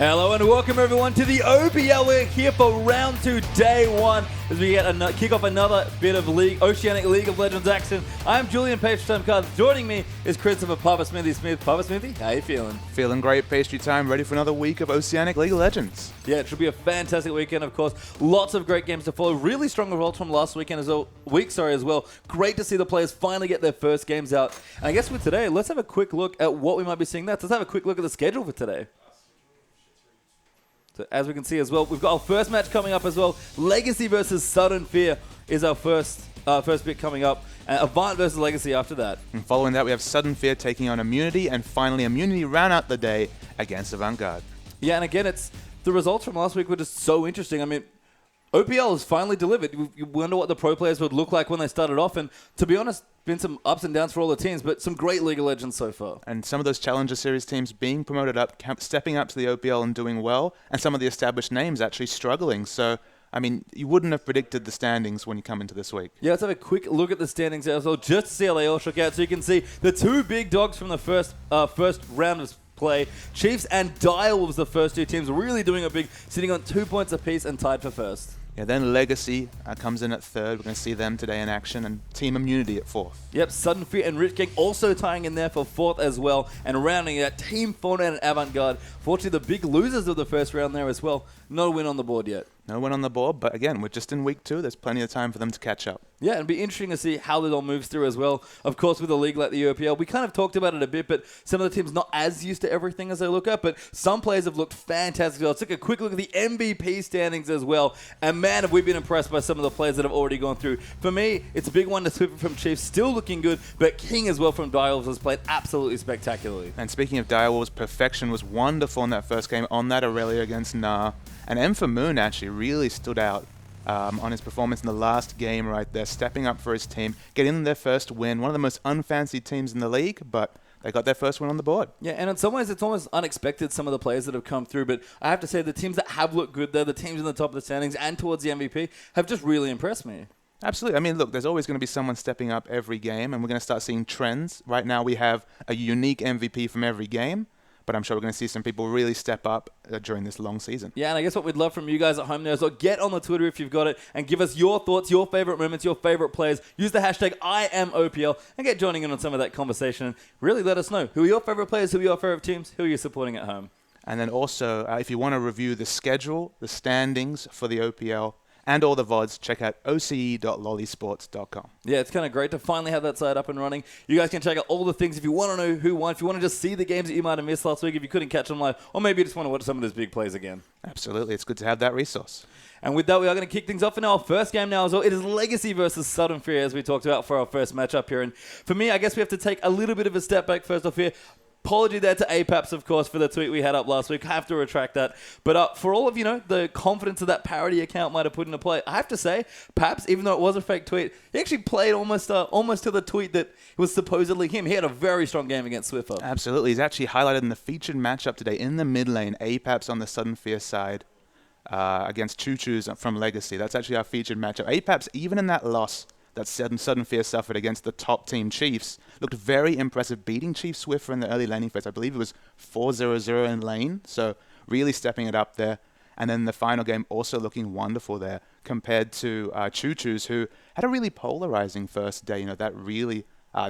Hello and welcome everyone to the OPL. We're here for round 2, day 1, as we kick off another bit of Oceanic League of Legends action. I'm Julian Pastry Time Card. Joining me is Christopher Papa Smithy Smith. Papa Smithy, how you feeling? Feeling great, Pastry Time. Ready for another week of Oceanic League of Legends. Yeah, it should be a fantastic weekend, of course. Lots of great games to follow. Really strong results from last weekend as well. Great to see the players finally get their first games out. And I guess with today, let's have a quick look at what we might be seeing next. Let's have a quick look at the schedule for today. So as we can see as well, we've got our first match coming up as well. Legacy versus Sudden Fear is our first bit coming up. Avant versus Legacy after that. And following that, we have Sudden Fear taking on Immunity, and finally Immunity round out the day against Avant-Garde. Yeah, and again, the results from last week were just so interesting. I mean, OPL has finally delivered. You wonder what the pro players would look like when they started off, and to be honest, been some ups and downs for all the teams, but some great League of Legends so far. And some of those Challenger Series teams being promoted up, stepping up to the OPL and doing well, and some of the established names actually struggling. So, I mean, you wouldn't have predicted the standings when you come into this week. Yeah, let's have a quick look at the standings as well, just to see how they all shook out. So you can see the two big dogs from the first round of play. Chiefs and Dial was the first two teams really doing a big, sitting on 2 points apiece and tied for first. Yeah, then Legacy comes in at third. We're going to see them today in action, and Team Immunity at fourth. Yep, Sudden Fear and Rich Gang also tying in there for fourth as well, and rounding out Team Fortnite and Avant-Garde. Fortunately, the big losers of the first round there as well. No win on the board yet. No win on the board, but again, we're just in week 2. There's plenty of time for them to catch up. Yeah, it'd be interesting to see how it all moves through as well. Of course, with a league like the OPL, we kind of talked about it a bit, but some of the teams not as used to everything as they look at, but some players have looked fantastic. Let's take a quick look at the MVP standings as well, and man, have we been impressed by some of the players that have already gone through. For me, it's a big one to sweep from Chiefs, still looking good, but King as well from Direwolves has played absolutely spectacularly. And speaking of Direwolves, Perfection was wonderful in that first game on that Aurelia against Nah, and M for Moon actually really stood out on his performance in the last game right there, stepping up for his team, getting their first win. One of the most unfancied teams in the league, but they got their first win on the board. Yeah, and in some ways, it's almost unexpected, some of the players that have come through. But I have to say, the teams that have looked good there, the teams in the top of the standings and towards the MVP, have just really impressed me. Absolutely. I mean, look, there's always going to be someone stepping up every game, and we're going to start seeing trends. Right now, we have a unique MVP from every game, but I'm sure we're going to see some people really step up during this long season. Yeah, and I guess what we'd love from you guys at home now is get on the Twitter if you've got it and give us your thoughts, your favorite moments, your favorite players. Use the hashtag #IamOPL and get joining in on some of that conversation. And really let us know who are your favorite players, who are your favorite teams, who are you supporting at home. And then also, if you want to review the schedule, the standings for the OPL, and all the VODs, check out oce.lollysports.com. Yeah, it's kind of great to finally have that site up and running. You guys can check out all the things if you want to know who won, if you want to just see the games that you might have missed last week, if you couldn't catch them live, or maybe you just want to watch some of those big plays again. Absolutely. It's good to have that resource. And with that, we are going to kick things off in our first game now as well. It is Legacy versus Sudden Fear, as we talked about for our first matchup here. And for me, I guess we have to take a little bit of a step back first off here. Apology there to Apaps, of course, for the tweet we had up last week. I have to retract that. But for all of, the confidence that that parody account might have put into play, I have to say, Paps, even though it was a fake tweet, he actually played almost to the tweet that was supposedly him. He had a very strong game against Swiffer. Absolutely. He's actually highlighted in the featured matchup today in the mid lane, Apaps on the Sudden Fear side against Choo Choo's from Legacy. That's actually our featured matchup. Apaps, even in that loss that Sudden Fear suffered against the top team Chiefs, looked very impressive, beating Chief Swiffer in the early laning phase. I believe it was 4-0-0 in lane, so really stepping it up there. And then the final game also looking wonderful there compared to Choo Choo's, who had a really polarizing first day. That really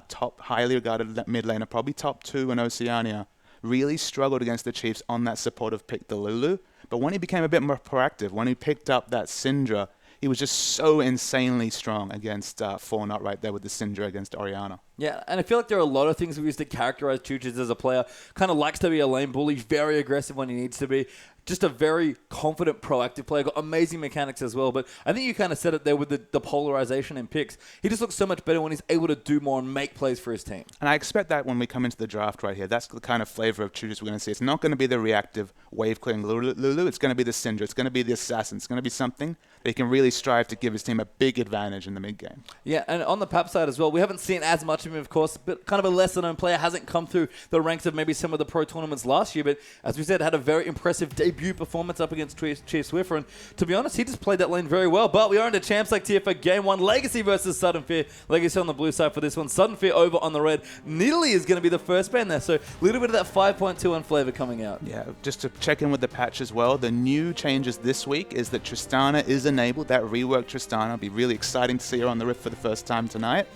top, highly regarded mid laner, probably top 2 in Oceania, really struggled against the Chiefs on that supportive pick, the Lulu. But when he became a bit more proactive, when he picked up that Syndra, he was just so insanely strong against Fortnite right there with the Syndra against Orianna. Yeah, and I feel like there are a lot of things we used to characterize Choo Choo's as a player. Kind of likes to be a lane bully, very aggressive when he needs to be. Just a very confident, proactive player. Got amazing mechanics as well. But I think you kind of said it there with the polarization and picks. He just looks so much better when he's able to do more and make plays for his team. And I expect that when we come into the draft right here. That's the kind of flavor of Choo Choo's we're going to see. It's not going to be the reactive, wave-clearing Lulu. It's going to be the Syndra. It's going to be the Assassin. It's going to be something that he can really strive to give his team a big advantage in the mid-game. Yeah, and on the Pap side as well, we haven't seen as much of him, of course, but kind of a lesser-known player. Hasn't come through the ranks of maybe some of the pro tournaments last year. But as we said, had a very impressive debut debut performance up against Chief Swiffer, and to be honest, he just played that lane very well. But we are into Champ Select here for Game 1, Legacy versus Sudden Fear. Legacy on the blue side for this one, Sudden Fear over on the red. Nidalee is going to be the first ban there, so a little bit of that 5.21 flavor coming out. Yeah, just to check in with the patch as well, the new changes this week is that Tristana is enabled, that reworked Tristana. It'll be really exciting to see her on the Rift for the first time tonight,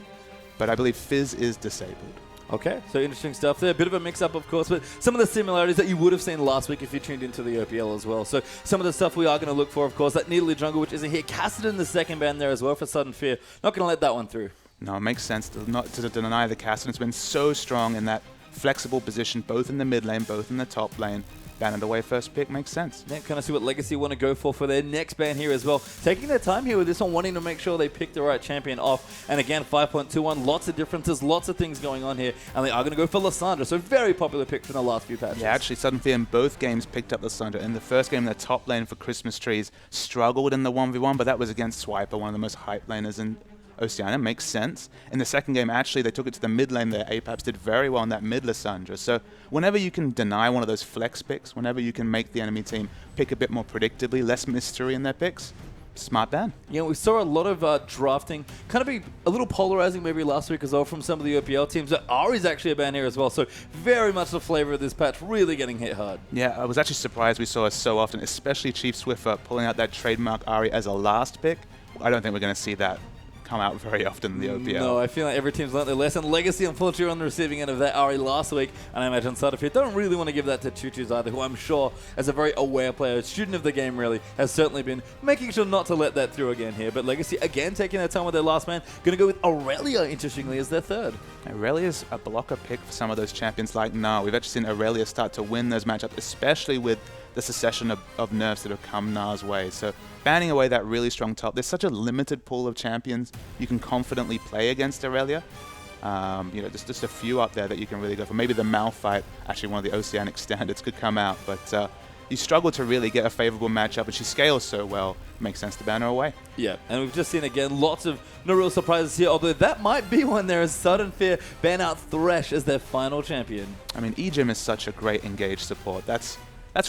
but I believe Fizz is disabled. Okay, so interesting stuff there. A bit of a mix-up, of course, but some of the similarities that you would have seen last week if you tuned into the OPL as well. So some of the stuff we are going to look for, of course, that Nidalee jungle, which isn't here. Cassidy in the second ban there as well for Sudden Fear. Not going to let that one through. No, it makes sense to deny the Cassidy. It's been so strong in that flexible position, both in the mid lane, both in the top lane. Ban it away first pick makes sense. Yeah, kind of see what Legacy want to go for their next ban here as well. Taking their time here with this one, wanting to make sure they pick the right champion off. And again, 5.21, lots of differences, lots of things going on here. And they are going to go for Lissandra, so very popular pick from the last few patches. Yeah, actually, Sudden Fear in both games picked up Lissandra. In the first game, their top lane for Christmas Trees struggled in the 1v1, but that was against Swiper, one of the most hype laners in Oceania. Makes sense. In the second game, actually, they took it to the mid lane there. Apaps did very well in that mid Lissandra. So whenever you can deny one of those flex picks, whenever you can make the enemy team pick a bit more predictably, less mystery in their picks, smart ban. Yeah, we saw a lot of drafting kind of be a little polarizing maybe last week as well from some of the OPL teams. Ari's actually a ban here as well, so very much the flavor of this patch really getting hit hard. Yeah, I was actually surprised we saw it so often, especially Chief Swiffer pulling out that trademark Ari as a last pick. I don't think we're going to see that come out very often in the OPL. No, I feel like every team's learned their lesson. Legacy, unfortunately, on the receiving end of that Ari last week, and I imagine Sudden Fear don't really want to give that to Choo-Choo's either, who I'm sure, as a very aware player, student of the game really, has certainly been making sure not to let that through again here. But Legacy, again, taking their time with their last man, going to go with Aurelia, interestingly, as their third. Aurelia's a blocker pick for some of those champions like Nah. We've actually seen Aurelia start to win those matchups, especially with the succession of nerfs that have come Nah's way. So banning away that really strong top. There's such a limited pool of champions you can confidently play against Aurelia. There's just a few up there that you can really go for. Maybe the Malphite, actually one of the Oceanic standards, could come out, but you struggle to really get a favorable matchup, and she scales so well, it makes sense to ban her away. Yeah, and we've just seen, again, lots of no real surprises here, although that might be one there as Sudden Fear ban out Thresh as their final champion. I mean, Ejim is such a great engaged support. That's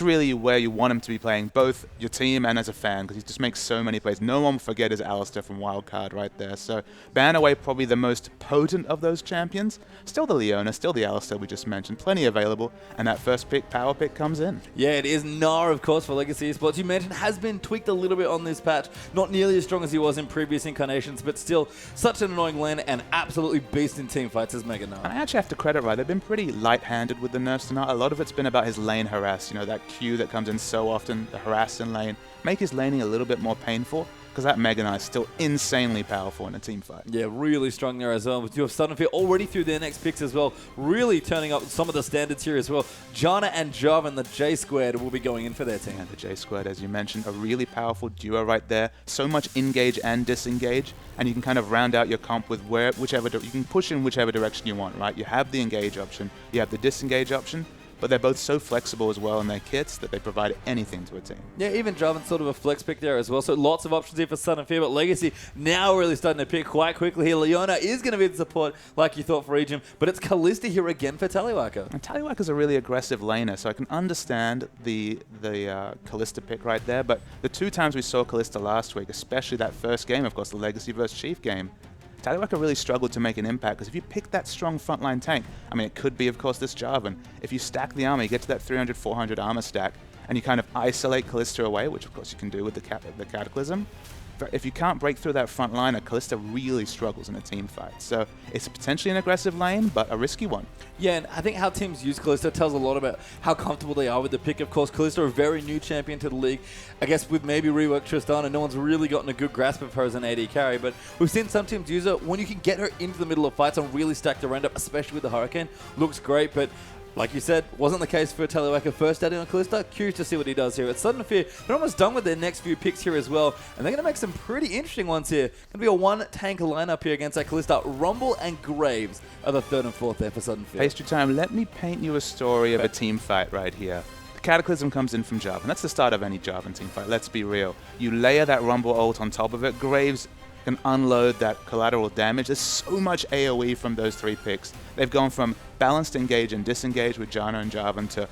really where you want him to be playing, both your team and as a fan, because he just makes so many plays. No one will forget his Alistair from Wildcard right there. So ban away probably the most potent of those champions. Still the Leona, still the Alistair we just mentioned. Plenty available, and that first pick, power pick, comes in. Yeah, it is Nah, of course, for Legacy eSports. You mentioned has been tweaked a little bit on this patch. Not nearly as strong as he was in previous incarnations, but still such an annoying lane and absolutely beast in team fights as Mega Nah. And I actually have to credit They've been pretty light-handed with the nerfs tonight. A lot of it's been about his lane harass, that Q that comes in so often, the harass in lane. Make his laning a little bit more painful, because that Mega Knight is still insanely powerful in a team fight. Yeah, really strong there as well. You have Sudden Fear already through their next picks as well, really turning up some of the standards here as well. Janna and Jarvan, the J Squared, will be going in for their team. Yeah, the J Squared, as you mentioned, a really powerful duo right there. So much engage and disengage, and you can kind of round out your comp with whichever you can push in whichever direction you want, right? You have the engage option, you have the disengage option, but they're both so flexible as well in their kits that they provide anything to a team. Yeah, even Jarvan's sort of a flex pick there as well, so lots of options here for Sudden Fear, but Legacy now really starting to pick quite quickly here. Leona is going to be the support like you thought for Ejim, but it's Kalista here again for Tallywacker. And Tallywacker a really aggressive laner, so I can understand the Kalista pick right there, but the two times we saw Kalista last week, especially that first game, of course, the Legacy vs. Chief game, Tallywacker really struggled to make an impact, because if you pick that strong frontline tank, I mean, it could be, of course, this Jarvan. If you stack the armor, you get to that 300, 400 armor stack, and you kind of isolate Kalista away, which, of course, you can do with the Cataclysm. But if you can't break through that front liner, Kalista really struggles in a team fight. So it's potentially an aggressive lane, but a risky one. Yeah, and I think how teams use Kalista tells a lot about how comfortable they are with the pick. Of course, Kalista, a very new champion to the league. I guess with maybe reworked Tristana, no one's really gotten a good grasp of her as an AD carry, but we've seen some teams use her when you can get her into the middle of fights and really stack the round up, especially with the Hurricane. Looks great, but like you said, wasn't the case for Tallywacker first adding on Kalista. Curious to see what he does here. At Sudden Fear, they're almost done with their next few picks here as well, and they're going to make some pretty interesting ones here. Going to be a one-tank lineup here against that Kalista. Rumble and Graves are the third and fourth there for Sudden Fear. Pastry time, let me paint you a story of a team fight right here. The Cataclysm comes in from Jarvan. That's the start of any Jarvan team fight, let's be real. You layer that Rumble ult on top of it. Graves can unload that collateral damage. There's so much AoE from those three picks. They've gone from balanced engage and disengage with Janna and Jarvan to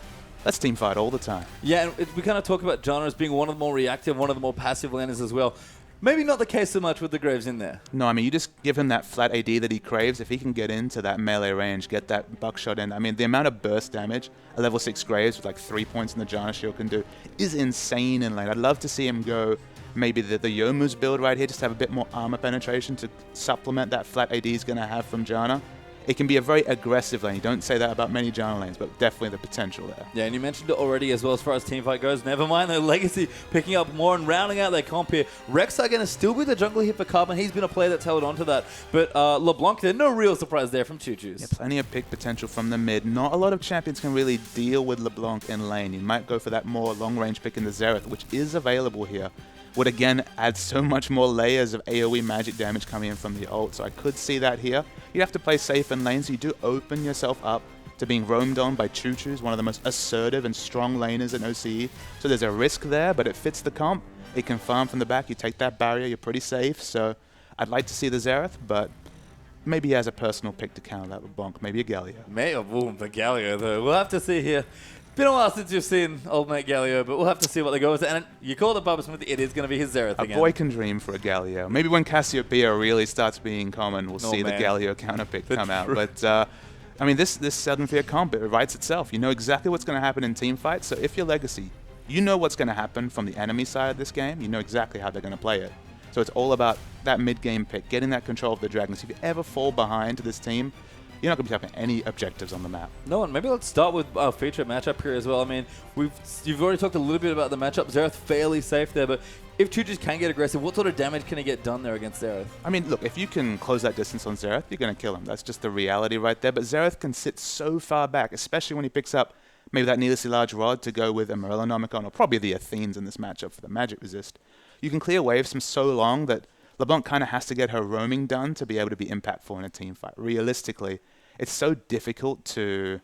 Let's team fight all the time. Yeah, and we kind of talk about Janna as being one of the more reactive, one of the more passive laners as well. Maybe not the case so much with the Graves in there. No, I mean, you just give him that flat AD that he craves. If he can get into that melee range, get that buckshot in. I mean, the amount of burst damage a level 6 Graves with like 3 points in the Janna shield can do is insane in lane. I'd love to see him go maybe the Yomu's build right here, just have a bit more armor penetration to supplement that flat AD he's going to have from Janna. It can be a very aggressive lane. You don't say that about many Janna lanes, but definitely the potential there. Yeah, and you mentioned it already as well as far as teamfight goes. Never mind the Legacy picking up more and rounding out their comp here. Rex are going to still be the jungle here for Carbon. He's been a player that's held on to that. But LeBlanc, there's no real surprise there from Choo-Choo's. Yeah, plenty of pick potential from the mid. Not a lot of champions can really deal with LeBlanc in lane. You might go for that more long-range pick in the Xerath, which is available here. Would again add so much more layers of AoE magic damage coming in from the ult, so I could see that here. You have to play safe in lane, so you do open yourself up to being roamed on by Choo-Choo's, one of the most assertive and strong laners in OCE. So there's a risk there, but it fits the comp. It can farm from the back, you take that barrier, you're pretty safe. So I'd like to see the Xerath, but maybe he has a personal pick to counter that with Bonk, maybe a Galio. The Galio though. We'll have to see here. Been a while since you've seen old mate Galio, but we'll have to see what they go with. And you call it Bubba Smith, it is going to be his Xerath again. A boy can dream for a Galio. Maybe when Cassiopeia really starts being common, we'll see the Galio counterpick come out. But, I mean, this Southern Fear comp, it writes itself. You know exactly what's going to happen in team fights. So if you're Legacy, you know what's going to happen from the enemy side of this game. You know exactly how they're going to play it. So it's all about that mid-game pick, getting that control of the Dragons. If you ever fall behind to this team, you're not going to be tapping any objectives on the map. No, and maybe let's start with our feature matchup here as well. I mean, you've already talked a little bit about the matchup. Xerath fairly safe there, but if Choo-Choo's can get aggressive, what sort of damage can he get done there against Xerath? I mean, look, if you can close that distance on Xerath, you're going to kill him. That's just the reality right there. But Xerath can sit so far back, especially when he picks up maybe that needlessly large rod to go with a Morellonomicon, or probably the Athenes in this matchup for the magic resist. You can clear waves from so long that LeBlanc kind of has to get her roaming done to be able to be impactful in a team fight. Realistically, it's so difficult to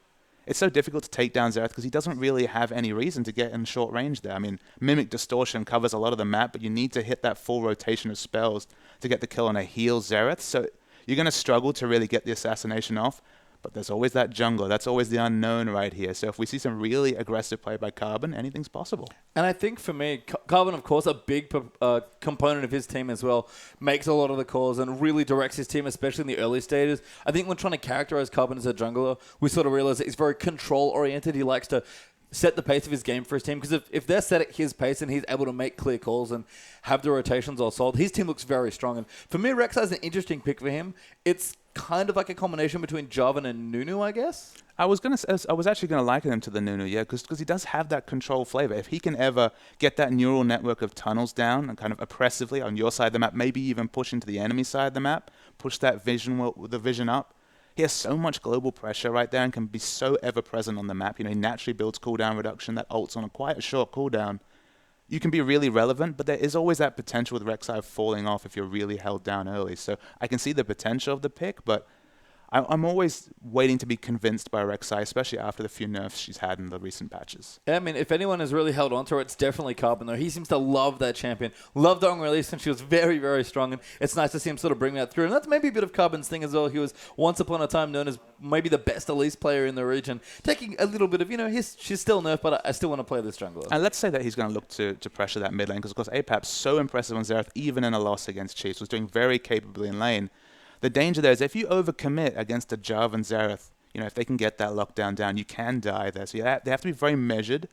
take down Xerath because he doesn't really have any reason to get in short range there. I mean, Mimic Distortion covers a lot of the map, but you need to hit that full rotation of spells to get the kill on a heal Xerath. So you're going to struggle to really get the assassination off. But there's always that jungler. That's always the unknown right here. So if we see some really aggressive play by Carbon, anything's possible. And I think for me, Carbon, of course, a big component of his team as well, makes a lot of the calls and really directs his team, especially in the early stages. I think when trying to characterize Carbon as a jungler, we sort of realize that he's very control-oriented. He likes to set the pace of his game for his team, because if they're set at his pace and he's able to make clear calls and have the rotations all solved, his team looks very strong. And for me, Rek'Sai is an interesting pick for him. It's kind of like a combination between Jarvan and Nunu, I guess. I was actually gonna liken him to the Nunu, yeah, because he does have that control flavor. If he can ever get that neural network of tunnels down and kind of oppressively on your side of the map, maybe even push into the enemy side of the map, push that vision up. He has so much global pressure right there and can be so ever-present on the map. You know, he naturally builds cooldown reduction. That ult's on quite a short cooldown. You can be really relevant, but there is always that potential with Rek'Sai falling off if you're really held down early. So I can see the potential of the pick, but I'm always waiting to be convinced by Rek'Sai, especially after the few nerfs she's had in the recent patches. Yeah, I mean, if anyone has really held on to her, it's definitely Carbon, though. He seems to love that champion. Loved her on release, and she was very, very strong. And it's nice to see him sort of bring that through. And that's maybe a bit of Carbon's thing as well. He was once upon a time known as maybe the best Elise player in the region. Taking a little bit of, she's still nerfed, but I still want to play this jungler. And let's say that he's going to look to pressure that mid lane, because, of course, APAP's so impressive on Xerath, even in a loss against Chiefs, was doing very capably in lane. The danger there is if you overcommit against a Jarvan Xerath, if they can get that lockdown down, you can die there. So they have to be very measured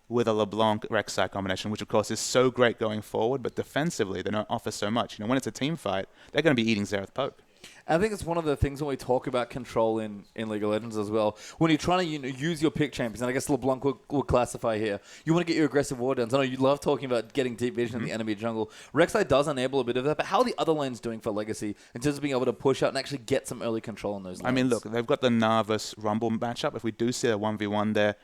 with a LeBlanc-Rek'Sai combination, which, of course, is so great going forward, but defensively, they don't offer so much. When it's a team fight, they're going to be eating Xerath poke. I think it's one of the things when we talk about control in League of Legends as well. When you're trying to use your pick champions, and I guess LeBlanc will classify here, you want to get your aggressive war downs. I know you love talking about getting deep vision in the enemy jungle. Rek'Sai does enable a bit of that, but how are the other lanes doing for Legacy in terms of being able to push out and actually get some early control on those lanes? I mean, look, they've got the Narvis Rumble matchup. If we do see a 1v1 there,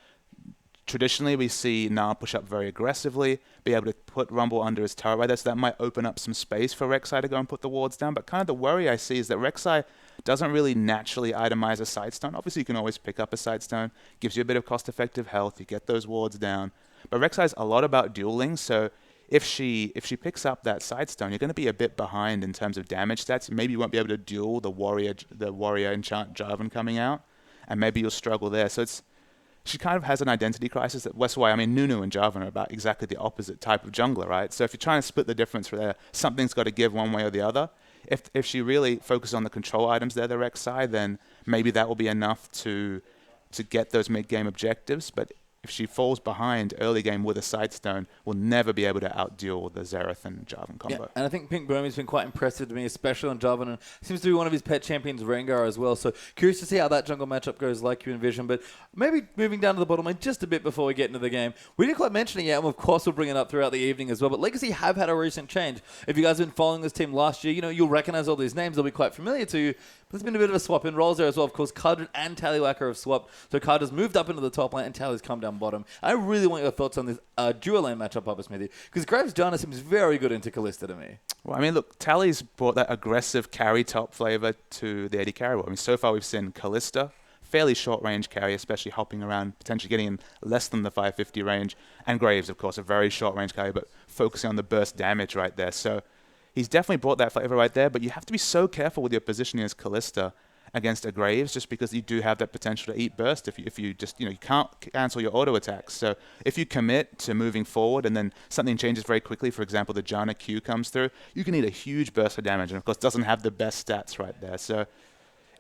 traditionally, we see Nar push up very aggressively, be able to put Rumble under his turret right there, so that might open up some space for Rek'Sai to go and put the wards down. But kind of the worry I see is that Rek'Sai doesn't really naturally itemize a sidestone. Obviously, you can always pick up a sidestone, gives you a bit of cost-effective health, you get those wards down. But Rek'Sai's a lot about dueling, so if she picks up that sidestone, you're going to be a bit behind in terms of damage stats. Maybe you won't be able to duel the warrior enchant Jarvan coming out, and maybe you'll struggle there. So she kind of has an identity crisis. That's why, I mean, Nunu and Jarvan are about exactly the opposite type of jungler, right? So if you're trying to split the difference there, something's got to give one way or the other. If she really focuses on the control items there, the Rek'Sai, then maybe that will be enough to get those mid-game objectives. But if she falls behind early game with a Sidestone, we'll never be able to outduel the Xerath and Jarvan combo. Yeah, and I think Pink Burmy's been quite impressive to me, especially on Jarvan, and seems to be one of his pet champions, Rengar, as well. So curious to see how that jungle matchup goes, like you envision. But maybe moving down to the bottom lane just a bit before we get into the game. We didn't quite mention it yet, and of course we'll bring it up throughout the evening as well. But Legacy have had a recent change. If you guys have been following this team last year, you know, you'll recognize all these names. They'll be quite familiar to you. But there's been a bit of a swap in roles there as well. Of course, Cardred and Tallywacker have swapped. So Cardra's moved up into the top lane and Tally's come down bottom. I really want your thoughts on this dual lane matchup, Papa Smithy, because Graves Janna seems very good into Kalista to me. Well, I mean, look, Tally's brought that aggressive carry top flavor to the AD carry role. I mean, so far we've seen Kalista, fairly short range carry, especially hopping around, potentially getting in less than the 550 range, and Graves, of course, a very short range carry, but focusing on the burst damage right there. So he's definitely brought that flavor right there, but you have to be so careful with your positioning as Kalista against a Graves, just because you do have that potential to eat burst if you just, you can't cancel your auto attacks. So if you commit to moving forward and then something changes very quickly, for example, the Janna Q comes through, you can eat a huge burst of damage, and of course doesn't have the best stats right there. So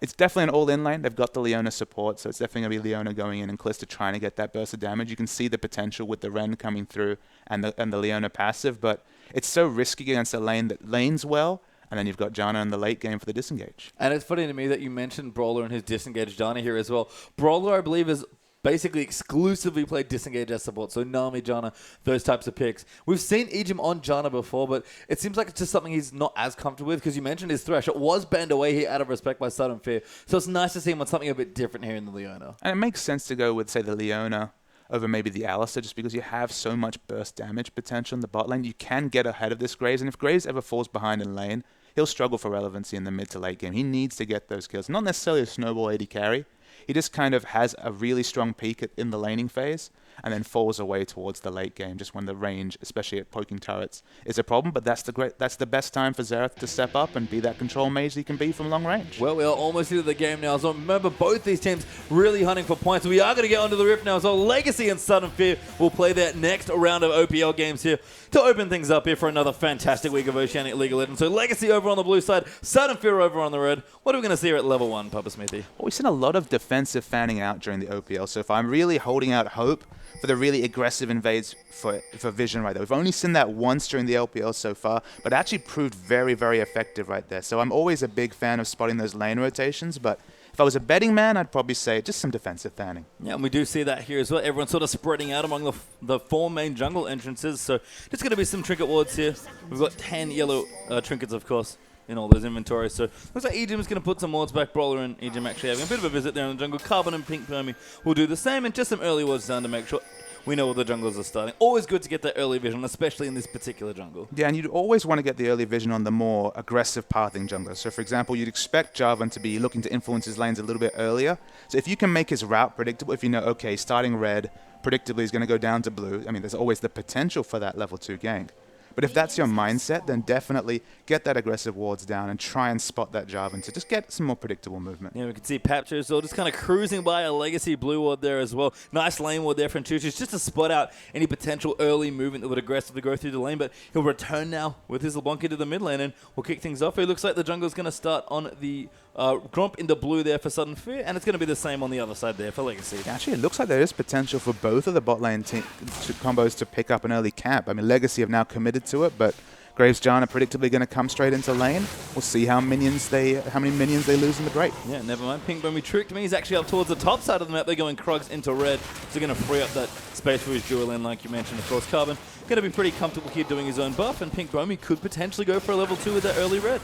it's definitely an all-in lane. They've got the Leona support, so it's definitely going to be Leona going in and Kalista trying to get that burst of damage. You can see the potential with the Ren coming through and the Leona passive, but it's so risky against a lane that lanes well, and then you've got Janna in the late game for the disengage. And it's funny to me that you mentioned Brawler and his disengaged Janna here as well. Brawler, I believe, is basically exclusively played disengage as support, so Nami, Janna, those types of picks. We've seen Ejim on Janna before, but it seems like it's just something he's not as comfortable with, because you mentioned his Thresh. It was banned away here out of respect by Sudden Fear, so it's nice to see him on something a bit different here in the Leona. And it makes sense to go with, say, the Leona over maybe the Alistar, just because you have so much burst damage potential in the bot lane. You can get ahead of this Graves, and if Graves ever falls behind in lane, he'll struggle for relevancy in the mid to late game. He needs to get those kills. Not necessarily a snowball AD carry. He just kind of has a really strong peak in the laning phase and then falls away towards the late game, just when the range, especially at poking turrets, is a problem. But that's the best time for Xerath to step up and be that control mage he can be from long range. Well, we are almost into the game now. So remember, both these teams really hunting for points. We are going to get onto the Rift now. So Legacy and Sudden Fear will play their next round of OPL games here to open things up here for another fantastic week of Oceanic League of Legends. So Legacy over on the blue side, Sudden Fear over on the red. What are we going to see here at level 1, Papa Smithy? Well, we've seen a lot of defensive fanning out during the OPL so far. I'm really holding out hope for the really aggressive invades for Vision right there. We've only seen that once during the LPL so far, but it actually proved very, very effective right there. So I'm always a big fan of spotting those lane rotations, but if I was a betting man, I'd probably say just some defensive fanning. Yeah, and we do see that here as well. Everyone's sort of spreading out among the 4 main jungle entrances. So just going to be some trinket wards here. We've got 10 yellow trinkets, of course, in all those inventories. So looks like Ejim's going to put some wards back. Brawler and Ejim actually having a bit of a visit there in the jungle. Carbon and Pink Permy will do the same, and just some early wards down to make sure we know where the junglers are starting. Always good to get that early vision, especially in this particular jungle. Yeah, and you'd always want to get the early vision on the more aggressive pathing junglers. So, for example, you'd expect Jarvan to be looking to influence his lanes a little bit earlier. So if you can make his route predictable, if you know, okay, starting red, predictably he's going to go down to blue, I mean, there's always the potential for that level 2 gank. But if that's your mindset, then definitely get that aggressive wards down and try and spot that Jarvan to just get some more predictable movement. Yeah, we can see Papcher as well, just kind of cruising by a Legacy blue ward there as well. Nice lane ward there from Chuchus, just to spot out any potential early movement that would aggressively go through the lane. But he'll return now with his LeBlanc to the mid lane, and we'll kick things off. It looks like the jungle's going to start on the Gromp in the blue there for Sudden Fear, and it's going to be the same on the other side there for Legacy. Actually, it looks like there is potential for both of the bot lane combos to pick up an early camp. I mean, Legacy have now committed to it, but Graves Janna predictably going to come straight into lane. We'll see how many minions they lose in the break. Yeah, never mind. Pink Boomy tricked me. He's actually up towards the top side of the map. They're going Krugs into red. So going to free up that space for his dual lane, like you mentioned. Of course, Carbon going to be pretty comfortable here doing his own buff, and Pink Boomy could potentially go for a level 2 with that early red.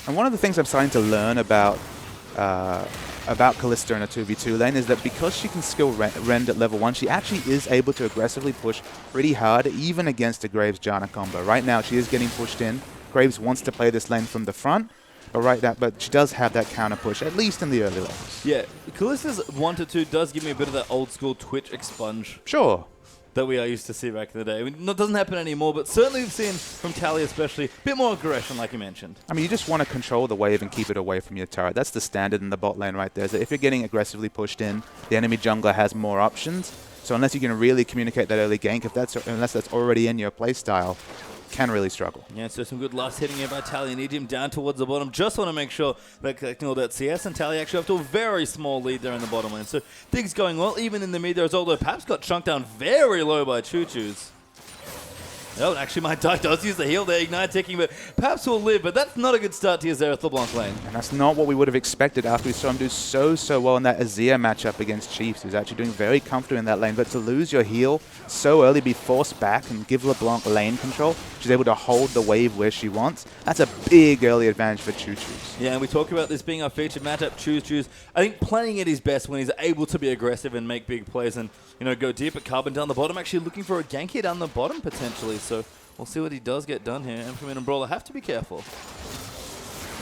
And one of the things I'm starting to learn about Kalista in a 2v2 lane is that because she can skill rend at level 1, she actually is able to aggressively push pretty hard, even against a Graves Janna combo. Right now, she is getting pushed in. Graves wants to play this lane from the front, but she does have that counter push, at least in the early levels. Yeah, Kalista's 1-2 does give me a bit of that old school Twitch expunge. Sure. that we are used to see back in the day. I mean, it doesn't happen anymore, but certainly we've seen from Tally especially a bit more aggression, like you mentioned. I mean, you just want to control the wave and keep it away from your turret. That's the standard in the bot lane right there. So if you're getting aggressively pushed in, the enemy jungler has more options. So unless you can really communicate that early gank, unless that's already in your playstyle, can really struggle. Yeah, so some good last hitting here by Tally and Egypt down towards the bottom. Just want to make sure they're collecting all that CS, and Tally actually up to a very small lead there in the bottom lane. So things going well, even in the mid there, as although Paps got chunked down very low by Choo-Choo's. Oh, actually, my Duck does use the heal there, Ignite ticking, but Paps will live, but that's not a good start to your Xerath LeBlanc lane. And that's not what we would have expected after we saw him do so well in that Azir matchup against Chiefs. He was actually doing very comfortable in that lane, but to lose your heal so early, be forced back and give LeBlanc lane control, she's able to hold the wave where she wants. That's a big early advantage for Choo-Choo's. Yeah, and we talk about this being our featured matchup, Choo-Choo's. I think playing it is best when he's able to be aggressive and make big plays and, you know, go deep. But Carbon down the bottom, actually looking for a gank here down the bottom potentially. So we'll see what he does get done here. And from an Brawler, have to be careful.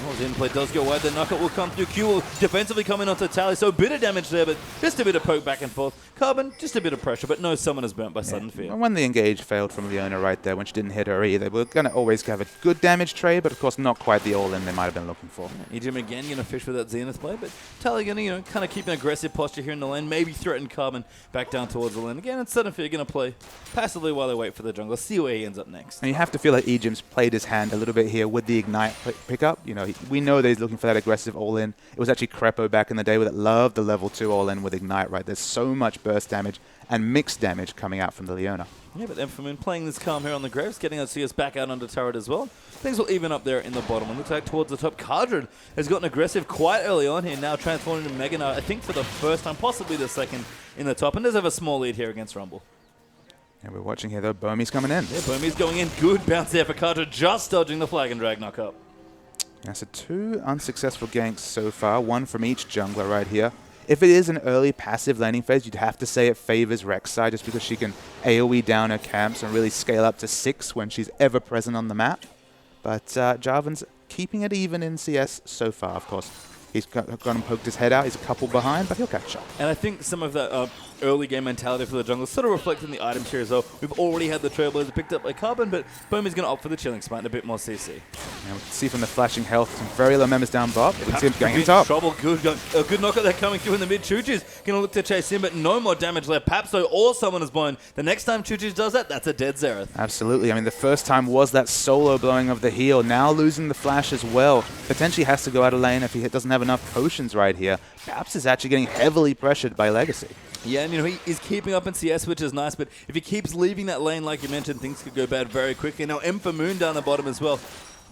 Oh, the in-play does go wide. The knockout will come through. Q will defensively come in onto Tally. So a bit of damage there, but just a bit of poke back and forth. Carbon, just a bit of pressure, but no Summoner's burnt by Sudden Fear. When the engage failed from Leona right there, when she didn't hit her either, we're going to always have a good damage trade, but of course not quite the all-in they might have been looking for. Ejim again going to fish with that Zenith play, but Tally going to, you know, kind of keep an aggressive posture here in the lane, maybe threaten Carbon back down towards the lane. Again, and Sudden Fear going to play passively while they wait for the jungler. See where he ends up next. And you have to feel like Ejim's played his hand a little bit here with the Ignite pickup. You know, we know that he's looking for that aggressive all-in. It was actually Crepo back in the day that loved the level 2 all-in with Ignite, right? There's so much burst damage and mixed damage coming out from the Leona. Yeah, but Emphamoon playing this calm here on the Graves, getting us CS back out onto turret as well. Things will even up there in the bottom. And looks like towards the top, Cardred has gotten aggressive quite early on here, now transforming into Mega Knight, I think for the first time, possibly the second in the top, and does have a small lead here against Rumble. And we're watching here though, Bomy's coming in. Yeah, Bomy's going in. Good bounce there for Cardred, just dodging the flag and drag knock up. Yeah, so 2 unsuccessful ganks so far, 1 from each jungler right here. If it is an early passive laning phase, you'd have to say it favors Rek'Sai just because she can AoE down her camps and really scale up to 6 when she's ever present on the map. But Jarvan's keeping it even in CS so far, of course. He's gone and poked his head out. He's a couple behind, but he'll catch up. And I think some of that early game mentality for the jungle sort of reflected in the items here as well. We've already had the Trailblazer picked up by Carbon, but Bomy's going to opt for the Chilling Smite and a bit more CC. And we can see from the flashing health, some very low members down bot. We can see him going in top. Trouble, a good knockout there coming through in the mid. Choo-Choo's going to look to chase him, but no more damage left. Paps, though, or Summoner's Bone. The next time Choo-Choo's does that, that's a dead Xerath. Absolutely. I mean, the first time was that solo blowing of the heal. Now losing the flash as well. Potentially has to go out of lane if he doesn't have enough potions right here. Paps is actually getting heavily pressured by Legacy. Yeah, and you know, he is keeping up in CS, which is nice, but if he keeps leaving that lane, like you mentioned, things could go bad very quickly. Now, Emphamoon down the bottom as well.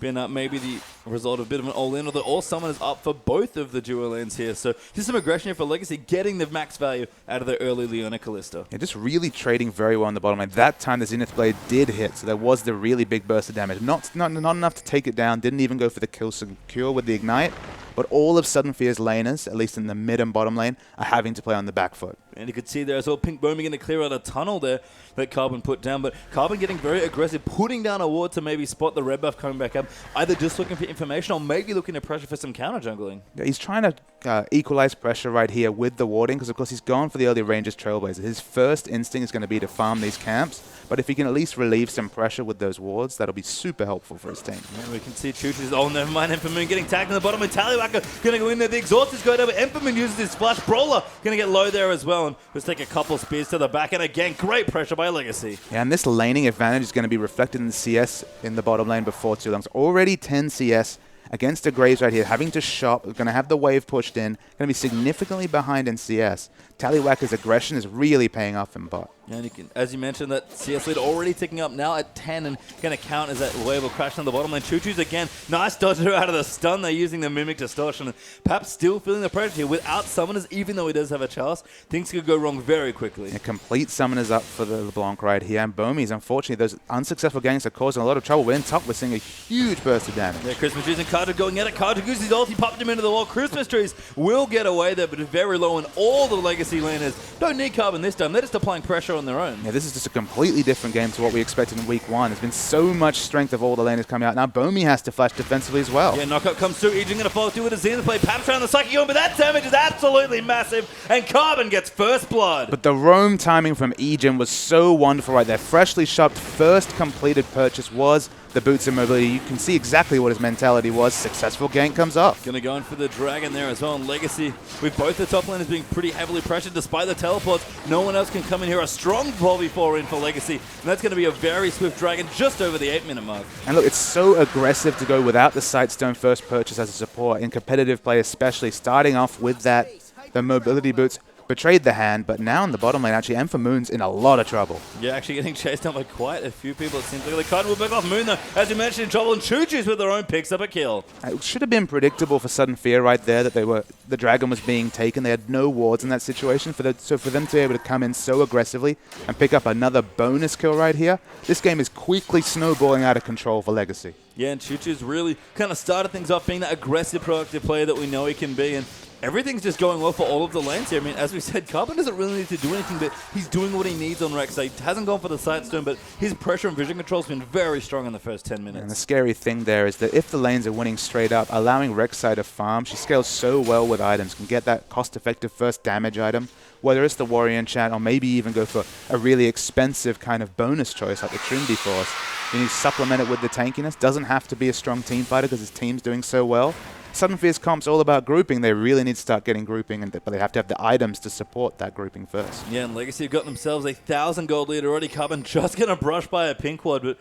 Been maybe the result of a bit of an all-in, although all summoners up for both of the duo lanes here. So just some aggression here for Legacy, getting the max value out of the early Leona Kalista. Yeah, just really trading very well on the bottom lane. That time the Zenith Blade did hit, so there was the really big burst of damage. Not enough to take it down, didn't even go for the kill secure with the Ignite. But all of Sudden Fear's laners, at least in the mid and bottom lane, are having to play on the back foot. And you could see there as well, Pink Bomey going to clear out a tunnel there that Carbon put down. But Carbon getting very aggressive, putting down a ward to maybe spot the red buff coming back up. Either just looking for information or maybe looking to pressure for some counter jungling. Yeah, he's trying to equalize pressure right here with the warding because, of course, he's gone for the early Rangers Trailblazer. His first instinct is going to be to farm these camps. But if he can at least relieve some pressure with those wards, that'll be super helpful for his team. Yeah, we can see Choo-Choo's, oh, never mind, Emphamoon getting tagged in the bottom, and Tallywhacker going to go in there. The exhaust is going over. Emphamoon uses his splash. Brawler going to get low there as well, and just take a couple spears to the back, and again, great pressure by Legacy. Yeah, and this laning advantage is going to be reflected in the CS in the bottom lane before too long. It's already 10 CS against the Graves right here, having to shop, going to have the wave pushed in, going to be significantly behind in CS. Tallywhacker's aggression is really paying off in bot. Yeah, and you can, as you mentioned, that CS lead already ticking up now at 10 and going to count as that wave will crash on the bottom lane. Choo-Choo's again, nice dodge out of the stun. They're using the Mimic Distortion. Perhaps still feeling the pressure here without summoners, even though he does have a chalice. Things could go wrong very quickly. A complete summoners up for the LeBlanc right here. And Bomy's, unfortunately, those unsuccessful ganks are causing a lot of trouble. But in top, we're seeing a huge burst of damage. Yeah, Christmas trees and Cardred going at it. Cardred uses his ulti, popped him into the wall. Christmas trees will get away there, but very low, and all the Legacy laners don't need Carbon this time. They're just applying pressure on their own. Yeah, this is just a completely different game to what we expected in week 1. There's been so much strength of all the laners coming out. Now Bomi has to flash defensively as well. Yeah, knockup comes through. Ejin going to follow through with a Zenith play. Paps around the Psychic Orb, but that damage is absolutely massive. And Carbon gets first blood. But the roam timing from Ejin was so wonderful right there. Freshly shopped, first completed purchase was the boots and mobility. You can see exactly what his mentality was. Successful gank comes off. Going to go in for the Dragon there as well. And Legacy, with both the top laners being pretty heavily pressured despite the teleports, no one else can come in here. A strong Volby-4 in for Legacy. And that's going to be a very swift Dragon just over the 8-minute mark. And look, it's so aggressive to go without the Sightstone first purchase as a support in competitive play, especially starting off with that. The mobility boots betrayed the hand, but now in the bottom lane, actually, Moon's in a lot of trouble. Yeah, actually getting chased down by quite a few people, it seems like. The Cardinal will back off Moon, though, as you mentioned, in trouble, and Choo-Choo's with their own picks up a kill. It should have been predictable for Sudden Fear right there that the Dragon was being taken. They had no wards in that situation, so for them to be able to come in so aggressively and pick up another bonus kill right here, this game is quickly snowballing out of control for Legacy. Yeah, and Choo-Choo's really kind of started things off being that aggressive, proactive player that we know he can be, and everything's just going well for all of the lanes here. I mean, as we said, Carbon doesn't really need to do anything, but he's doing what he needs on Rek'Sai. He hasn't gone for the Sightstone, but his pressure and vision control has been very strong in the first 10 minutes. And the scary thing there is that if the lanes are winning straight up, allowing Rek'Sai to farm, she scales so well with items, can get that cost-effective first damage item, whether it's the Warrior Enchant or maybe even go for a really expensive kind of bonus choice like the Trinity Force. And you supplement it with the tankiness. Doesn't have to be a strong team fighter because his team's doing so well. Sudden Fear's comp's all about grouping. They really need to start getting grouping, but they have to have the items to support that grouping first. Yeah, and Legacy have got themselves 1,000 gold lead already. Carbon just going to brush by a pink ward, but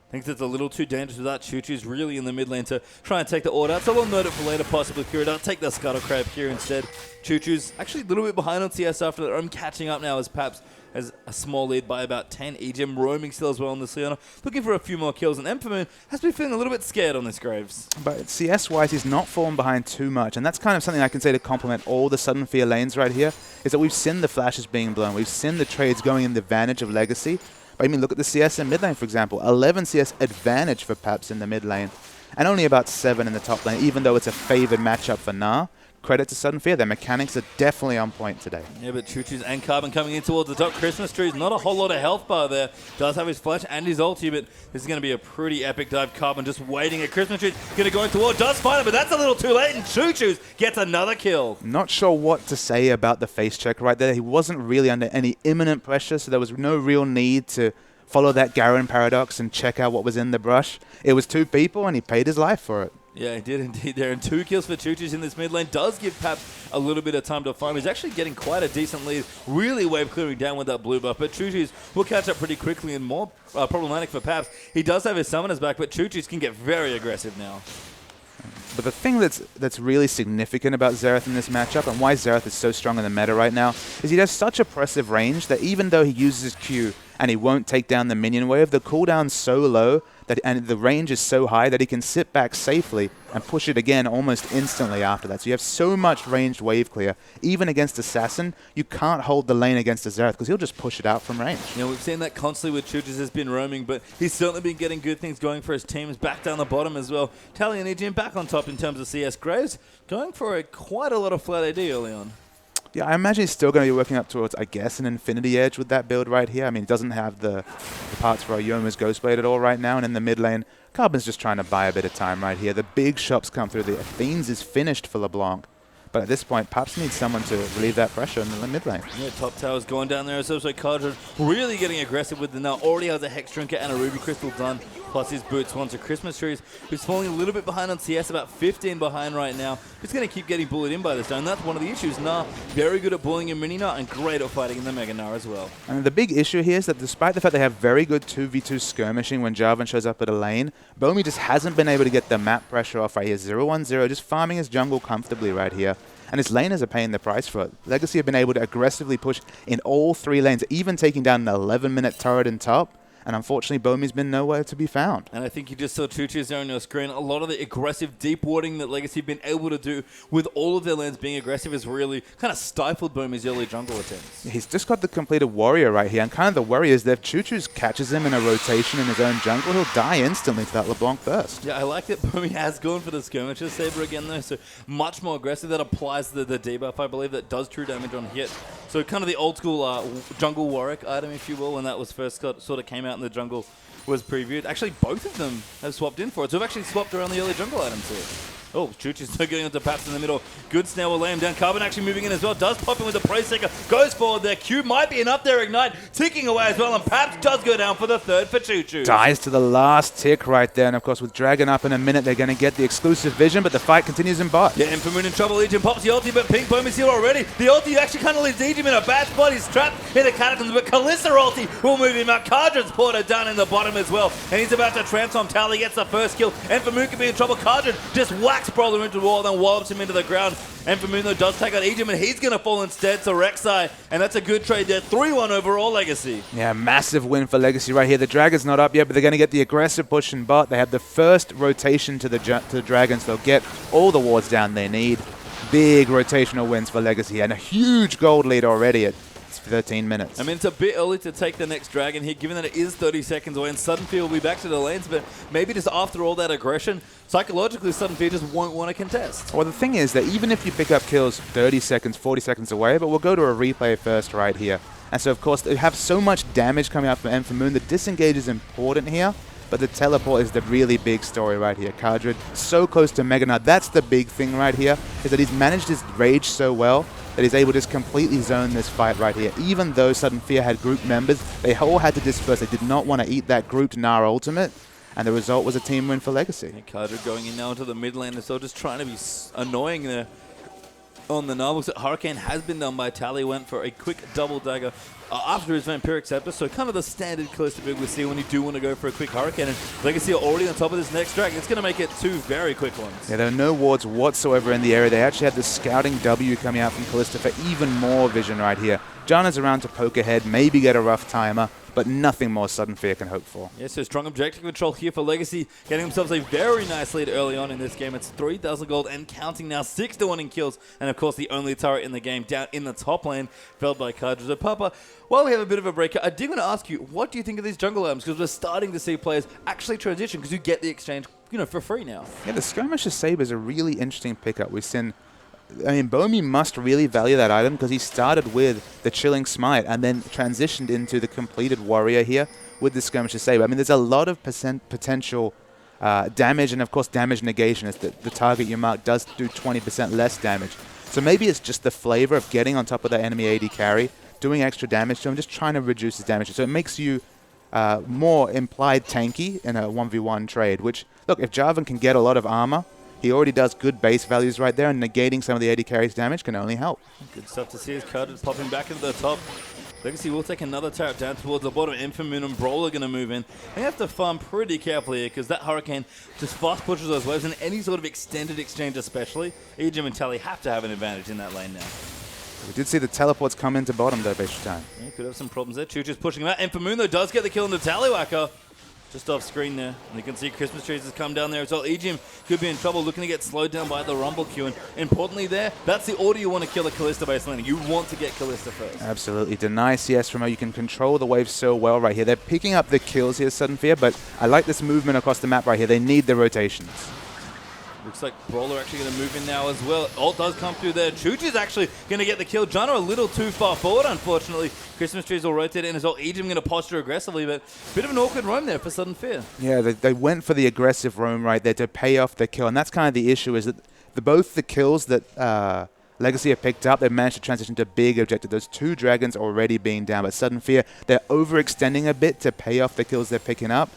thinks it's a little too dangerous with that. Choo-Choo's really in the mid lane to try and take the order out, so we'll note it for later, possibly Kira. I'll take the Scuttle Crab here instead. Choo-Choo's actually a little bit behind on CS after that. I'm catching up now as Paps has a small lead by about 10. Ejim roaming still as well on the Leona, looking for a few more kills, and Moon has been feeling a little bit scared on this Graves. But CS-wise, he's not fallen behind too much, and that's kind of something I can say to complement all the Sudden Fear lanes right here, is that we've seen the flashes being blown. We've seen the trades going in the advantage of Legacy. But I mean, look at the CS in mid lane, for example. 11 CS advantage for Paps in the mid lane, and only about 7 in the top lane, even though it's a favored matchup for Nah. Credit to Sudden Fear. Their mechanics are definitely on point today. Yeah, but Choo-Choo's and Carbon coming in towards the top. Christmas trees, not a whole lot of health bar there. Does have his flash and his ulti, but this is going to be a pretty epic dive. Carbon just waiting at Christmas trees. Going to go in toward, does find it, but that's a little too late, and Choo-Choo's gets another kill. Not sure what to say about the face check right there. He wasn't really under any imminent pressure, so there was no real need to follow that Garen paradox and check out what was in the brush. It was 2 people, and he paid his life for it. Yeah, he did indeed there. And 2 kills for Choo-Choo's in this mid lane does give Paps a little bit of time to farm. He's actually getting quite a decent lead. Really wave clearing down with that blue buff. But Choo-Choo's will catch up pretty quickly and more problematic for Paps. He does have his summoners back, but Choo-Choo's can get very aggressive now. But the thing that's really significant about Xerath in this matchup and why Xerath is so strong in the meta right now is he has such oppressive range that even though he uses his Q and he won't take down the minion wave, the cooldown's so low that, and the range is so high that he can sit back safely and push it again almost instantly after that. So you have so much ranged wave clear. Even against Assassin, you can't hold the lane against a Xerath because he'll just push it out from range. You know, we've seen that constantly with Choo-Choo's has been roaming, but he's certainly been getting good things going for his teams back down the bottom as well. Tally and Ejim back on top in terms of CS. Graves going for quite a lot of flat AD early on. Yeah, I imagine he's still going to be working up towards, I guess, an Infinity Edge with that build right here. I mean, he doesn't have the parts for Yoma's Ghostblade at all right now, and in the mid lane, Carbon's just trying to buy a bit of time right here. The big shops come through. The Athenes is finished for LeBlanc. But at this point, Paps needs someone to relieve that pressure in the mid lane. Yeah, top tower's going down there. So Cardron really getting aggressive with the now. Already has a Hex Trinket and a Ruby Crystal done, plus his boots once a Christmas trees, who's falling a little bit behind on CS, about 15 behind right now. He's going to keep getting bullied in by this time. That's one of the issues. Nah, very good at bullying in Mini Nah and great at fighting in the Mega Nah as well. And the big issue here is that despite the fact they have very good 2v2 skirmishing when Jarvan shows up at a lane, Bomi just hasn't been able to get the map pressure off right here. 0-1-0, just farming his jungle comfortably right here. And his laners are paying the price for it. Legacy have been able to aggressively push in all 3 lanes, even taking down an 11-minute turret in top. And unfortunately, Bomi's been nowhere to be found. And I think you just saw Choo-Choo's there on your screen. A lot of the aggressive deep warding that Legacy have been able to do with all of their lanes being aggressive has really kind of stifled Bomi's early jungle attempts. He's just got the completed warrior right here. And kind of the worry is that if Choo-Choo's catches him in a rotation in his own jungle, he'll die instantly to that LeBlanc burst. Yeah, I like that Bomi has gone for the skirmishes saber again, though. So much more aggressive. That applies the debuff, I believe, that does true damage on hit. So kind of the old school jungle Warwick item, if you will, when that was first sort of came out in the jungle was previewed. Actually, both of them have swapped in for it. So we've actually swapped around the early jungle items here. Oh, Choo-Choo's still getting onto Paps in the middle. Good snare will lay him down. Carbon actually moving in as well. Does pop in with the Praise Seeker. Goes forward there. Q might be enough there. Ignite ticking away as well. And Paps does go down for the third for Choo-Choo. Dies to the last tick right there. And of course, with Dragon up in a minute, they're going to get the exclusive vision. But the fight continues in bot. Yeah, Infermoon in trouble. Legion pops the ulti, but Pink Bomi's here already. The ulti actually kind of leaves Legion in a bad spot. He's trapped in the catacombs. But Kalista ulti will move him out. Cardred's ported down in the bottom as well. And he's about to transform. Tally gets the first kill. Infermoon could be in trouble. Cardred just whacks Brawler into the wall, then wallops him into the ground. Infermoon though does take out Ejim, and he's going to fall instead to Rek'Sai, and that's a good trade there. 3-1 overall Legacy. Yeah, massive win for Legacy right here. The Dragon's not up yet, but they're going to get the aggressive push in bot. They have the first rotation to the Dragons. They'll get all the wards down they need. Big rotational wins for Legacy, and a huge gold lead already at 13 minutes. I mean, it's a bit early to take the next Dragon here, given that it is 30 seconds away, and Sudden Fear will be back to the lanes, but maybe just after all that aggression, psychologically, Sudden Fear just won't want to contest. Well, the thing is that even if you pick up kills 30 seconds, 40 seconds away, but we'll go to a replay first right here. And so, of course, they have so much damage coming out from Infermoon. The disengage is important here, but the teleport is the really big story right here. Cardred, so close to Mega Knight. That's the big thing right here, is that he's managed his rage so well that he's able to just completely zone this fight right here. Even though Sudden Fear had group members, they all had to disperse. They did not want to eat that grouped Gnar ultimate, and the result was a team win for Legacy. And Cardred going in now into the mid lane, so just trying to be annoying there on the Gnar. Hurricane has been done by Tally, went for a quick double dagger after his Vampiric Scepter, so kind of the standard Kalista build we see when you do want to go for a quick Hurricane, and Legacy are already on top of this next Dragon. It's going to make it two very quick ones. Yeah, there are no wards whatsoever in the area. They actually had the scouting W coming out from Kalista for even more vision right here. Janna's around to poke ahead, maybe get a rough timer, but nothing more Sudden Fear can hope for. Yeah, so strong objective control here for Legacy, getting themselves a very nice lead early on in this game. It's 3,000 gold and counting now, 6-1 in kills, and of course the only turret in the game down in the top lane, felled by Cardred. So Papa, while we have a bit of a break, I did want to ask you, what do you think of these jungle items? Because we're starting to see players actually transition, because you get the exchange, for free now. Yeah, the Skirmishes Saber is a really interesting pickup. We've seen, Bomi must really value that item because he started with the Chilling Smite and then transitioned into the completed Warrior here with the Skirmishes Saber. There's a lot of potential damage, and of course damage negation as the target you mark does do 20% less damage. So maybe it's just the flavor of getting on top of that enemy AD carry, doing extra damage to him, just trying to reduce his damage. So it makes you more implied tanky in a 1v1 trade, which, look, if Jarvan can get a lot of armor, he already does good base values right there, and negating some of the AD carry's damage can only help. Good stuff to see as Cardred popping back into the top. Legacy will take another turret down towards the bottom. Infermoon and Brawl are going to move in. They have to farm pretty carefully here because that Hurricane just fast pushes those waves, and any sort of extended exchange especially, Ejim and Tally have to have an advantage in that lane now. We did see the teleports come into bottom though, Base time. Yeah, could have some problems there. Choo-Choo's pushing him out. Infermoon though does get the kill on the Tallywhacker. Just off screen there. And you can see Christmas trees has come down there as well. Ejim could be in trouble, looking to get slowed down by the Rumble Q. And importantly there, that's the order you want to kill a Kalista base laning. You want to get Kalista first. Absolutely. Deny CS from how you can control the wave so well right here. They're picking up the kills here, Sudden Fear, but I like this movement across the map right here. They need the rotations. Looks like Brawler actually going to move in now as well. Ult does come through there. Choo-Choo's actually going to get the kill. Janna a little too far forward, unfortunately. Christmas trees will rotate in as well. Ejim going to posture aggressively, but a bit of an awkward roam there for Sudden Fear. Yeah, they went for the aggressive roam right there to pay off the kill, and that's kind of the issue, is that both the kills that Legacy have picked up, they've managed to transition to big objective. Those two dragons already being down, but Sudden Fear, they're overextending a bit to pay off the kills they're picking up,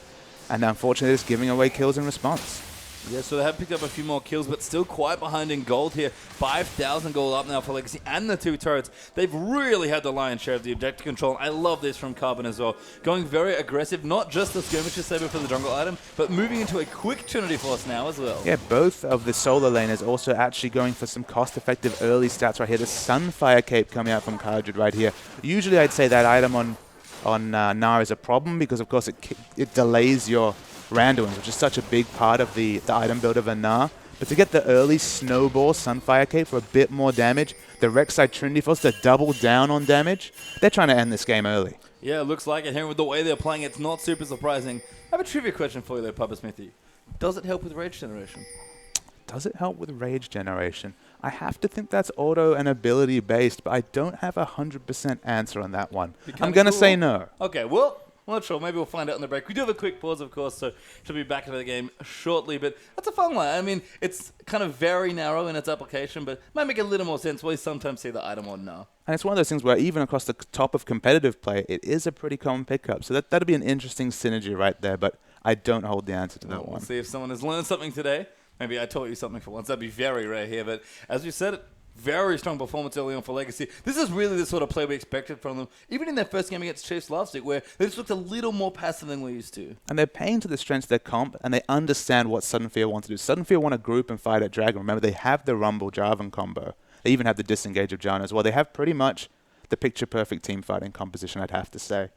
and unfortunately they're just giving away kills in response. Yeah, so they have picked up a few more kills, but still quite behind in gold here. 5,000 gold up now for Legacy and the two turrets. They've really had the lion's share of the objective control. I love this from Carbon as well. Going very aggressive, not just the Skirmishes Saber for the jungle item, but moving into a quick Trinity Force now as well. Yeah, both of the solo laners also actually going for some cost-effective early stats right here. The Sunfire Cape coming out from Cardred right here. Usually I'd say that item on on Na is a problem because, of course, it delays your randomings, which is such a big part of the item build of a Na. But to get the early Snowball Sunfire Cape for a bit more damage, the Rek'Sai Trinity Force to double down on damage, they're trying to end this game early. Yeah, it looks like it. Here with the way they're playing, it's not super surprising. I have a trivia question for you though, Papa Smithy. Does it help with rage generation? Does it help with rage generation? I have to think that's auto and ability based, but I don't have a 100% answer on that one. I'm going to say no. Okay, well, I'm not sure. Maybe we'll find out in the break. We do have a quick pause, of course, so she'll be back into the game shortly. But that's a fun one. I mean, it's kind of very narrow in its application, but might make a little more sense. We sometimes see the item on now. And it's one of those things where even across the top of competitive play, it is a pretty common pickup. So that'd be an interesting synergy right there, but I don't hold the answer to that one. We'll see if someone has learned something today. Maybe I taught you something for once. That'd be very rare here. But as you said, very strong performance early on for Legacy. This is really the sort of play we expected from them, even in their first game against Chiefs last week, where they just looked a little more passive than we're used to. And they're paying to the strengths of their comp, and they understand what Sudden Fear want to do. Sudden Fear want to group and fight at Dragon. Remember, they have the Rumble Jarvan combo. They even have the Disengage of Jarvan as well. They have pretty much the picture-perfect team fighting composition, I'd have to say.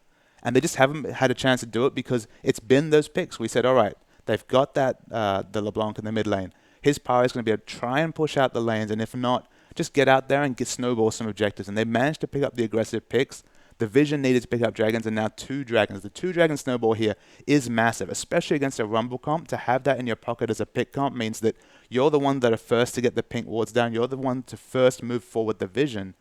And they just haven't had a chance to do it because it's been those picks. We said, all right, they've got that the LeBlanc in the mid lane. His power is going to be able to try and push out the lanes, and if not, just get out there and get snowball some objectives. And they managed to pick up the aggressive picks. The vision needed to pick up dragons, and now 2 dragons. The 2-dragon snowball here is massive, especially against a Rumble comp. To have that in your pocket as a pick comp means that you're the one that are first to get the pink wards down. You're the one to first move forward the vision.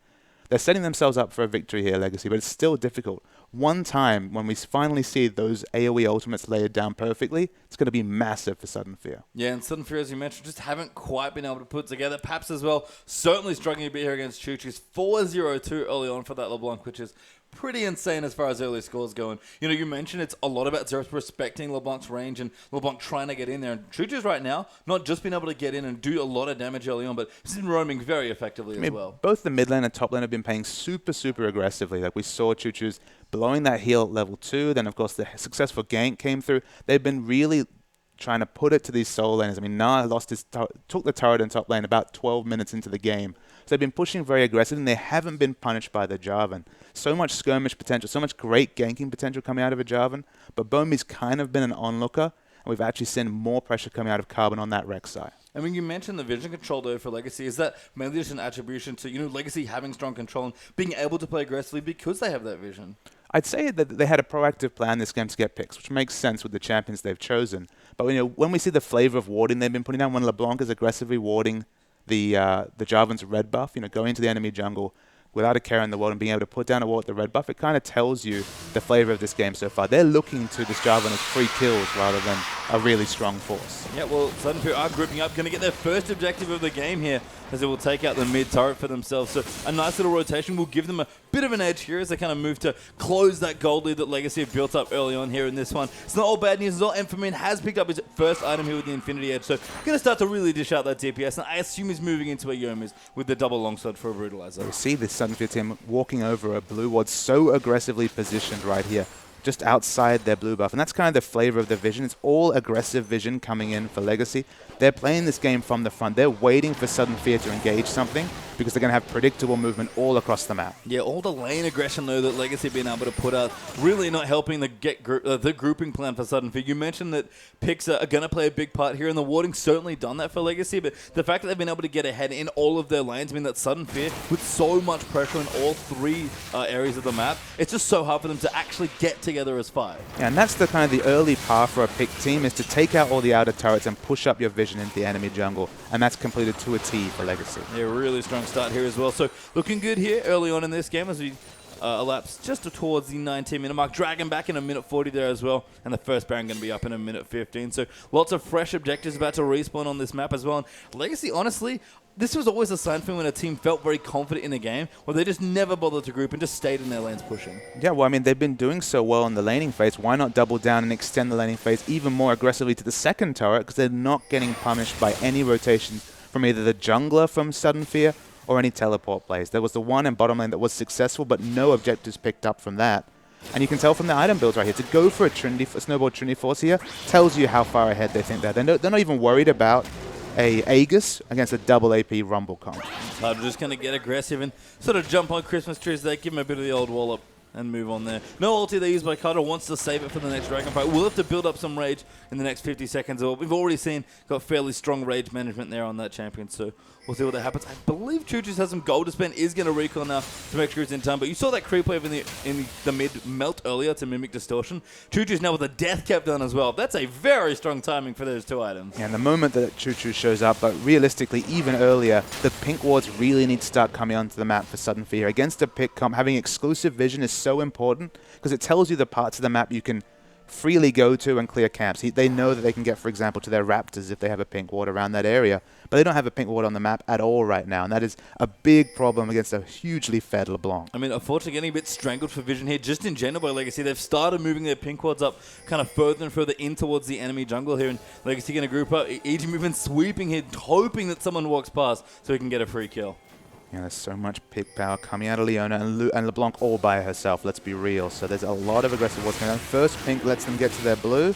They're setting themselves up for a victory here, Legacy, but it's still difficult. One time, when we finally see those AoE ultimates laid down perfectly, it's going to be massive for Sudden Fear. Yeah, and Sudden Fear, as you mentioned, just haven't quite been able to put together. Paps as well, certainly struggling a bit here against Choo-Choo's 4-0-2 early on for that LeBlanc, which is pretty insane as far as early scores going. You know, you mentioned it's a lot about Xerath respecting LeBlanc's range and LeBlanc trying to get in there. And Choo-Choo's right now, not just being able to get in and do a lot of damage early on, but he's been roaming very effectively as well. Both the mid lane and top lane have been playing super, super aggressively. Like we saw Choo-Choo's blowing that heal at level 2. Then, of course, the successful gank came through. They've been really trying to put it to these solo laners. I mean, Na took the turret in top lane about 12 minutes into the game. So they've been pushing very aggressive, and they haven't been punished by the Jarvan. So much skirmish potential, so much great ganking potential coming out of a Jarvan, but Bombi's kind of been an onlooker, and we've actually seen more pressure coming out of Carbon on that Rek'Sai. I mean, you mentioned the vision control, though, for Legacy. Is that mainly just an attribution to, you know, Legacy having strong control and being able to play aggressively because they have that vision? I'd say that they had a proactive plan this game to get picks, which makes sense with the champions they've chosen. But you know, when we see the flavor of warding they've been putting down, when LeBlanc is aggressively warding the Jarvan's red buff, you know, going into the enemy jungle without a care in the world and being able to put down a ward with the red buff, it kind of tells you the flavor of this game so far. They're looking to this Jarvan as free kills rather than a really strong force. Yeah, well, Sudden Fear are grouping up, going to get their first objective of the game here as they will take out the mid turret for themselves. So a nice little rotation will give them a bit of an edge here as they kind of move to close that gold lead that Legacy have built up early on here in this one. It's not all bad news as well. Amphetamine has picked up his first item here with the Infinity Edge, so going to start to really dish out that DPS, and I assume he's moving into a Yomis with the double longsword for a Brutalizer. We see this Sudden Fear team walking over a blue ward so aggressively positioned right here, just outside their blue buff. And that's kind of the flavor of the vision. It's all aggressive vision coming in for Legacy. They're playing this game from the front. They're waiting for Sudden Fear to engage something because they're going to have predictable movement all across the map. Yeah, all the lane aggression, though, that Legacy have been able to put out, really not helping the grouping plan for Sudden Fear. You mentioned that picks are going to play a big part here, and the warding's certainly done that for Legacy, but the fact that they've been able to get ahead in all of their lanes mean that Sudden Fear, with so much pressure in all 3 areas of the map, it's just so hard for them to actually get together as 5. Yeah, and that's the kind of the early path for a pick team, is to take out all the outer turrets and push up your vision into the enemy jungle, and that's completed to a T for Legacy. Yeah, really strong start here as well. So looking good here early on in this game as we elapse just towards the 19-minute mark. Dragon back in a minute 40 there as well, and the first Baron going to be up in a minute 15. So lots of fresh objectives about to respawn on this map as well. And Legacy, honestly, this was always a sign for me when a team felt very confident in the game, where they just never bothered to group and just stayed in their lanes pushing. Yeah, well, I mean, they've been doing so well in the laning phase. Why not double down and extend the laning phase even more aggressively to the second turret, because they're not getting punished by any rotation from either the jungler from Sudden Fear or any teleport plays. There was the one in bottom lane that was successful, but no objectives picked up from that. And you can tell from the item builds right here, to go for a Snowball Trinity Force here tells you how far ahead they think they're. They're not even worried about a Aegis against a double AP Rumble comp. I'm just going to get aggressive and sort of jump on Christmas trees there, give him a bit of the old wallop. and move on there. No ulti they use, but Carter wants to save it for the next Dragon fight. We'll have to build up some rage in the next 50 seconds. We've already seen got fairly strong rage management there on that champion, so we'll see what that happens. I believe Choo-Choo's has some gold to spend, is going to recall now to make sure it's in time, but you saw that creep wave in the mid melt earlier to mimic distortion. Choo-Choo's now with a death cap done as well. That's a very strong timing for those two items. Yeah, and the moment that Choo-Choo shows up, but realistically, even earlier, the pink wards really need to start coming onto the map for Sudden Fear. Against a pick comp, having exclusive vision is so important because it tells you the parts of the map you can freely go to and clear camps. They know that they can get, for example, to their raptors if they have a pink ward around that area, but they don't have a pink ward on the map at all right now, and that is a big problem against a hugely fed LeBlanc. I mean, unfortunately getting a bit strangled for vision here, just in general by Legacy. They've started moving their pink wards up kind of further and further in towards the enemy jungle here, and Legacy going to group up. EG moving, sweeping here, hoping that someone walks past so he can get a free kill. Yeah, there's so much pick power coming out of Leona and LeBlanc all by herself, let's be real. So there's a lot of aggressive wards coming down. First pink lets them get to their blue,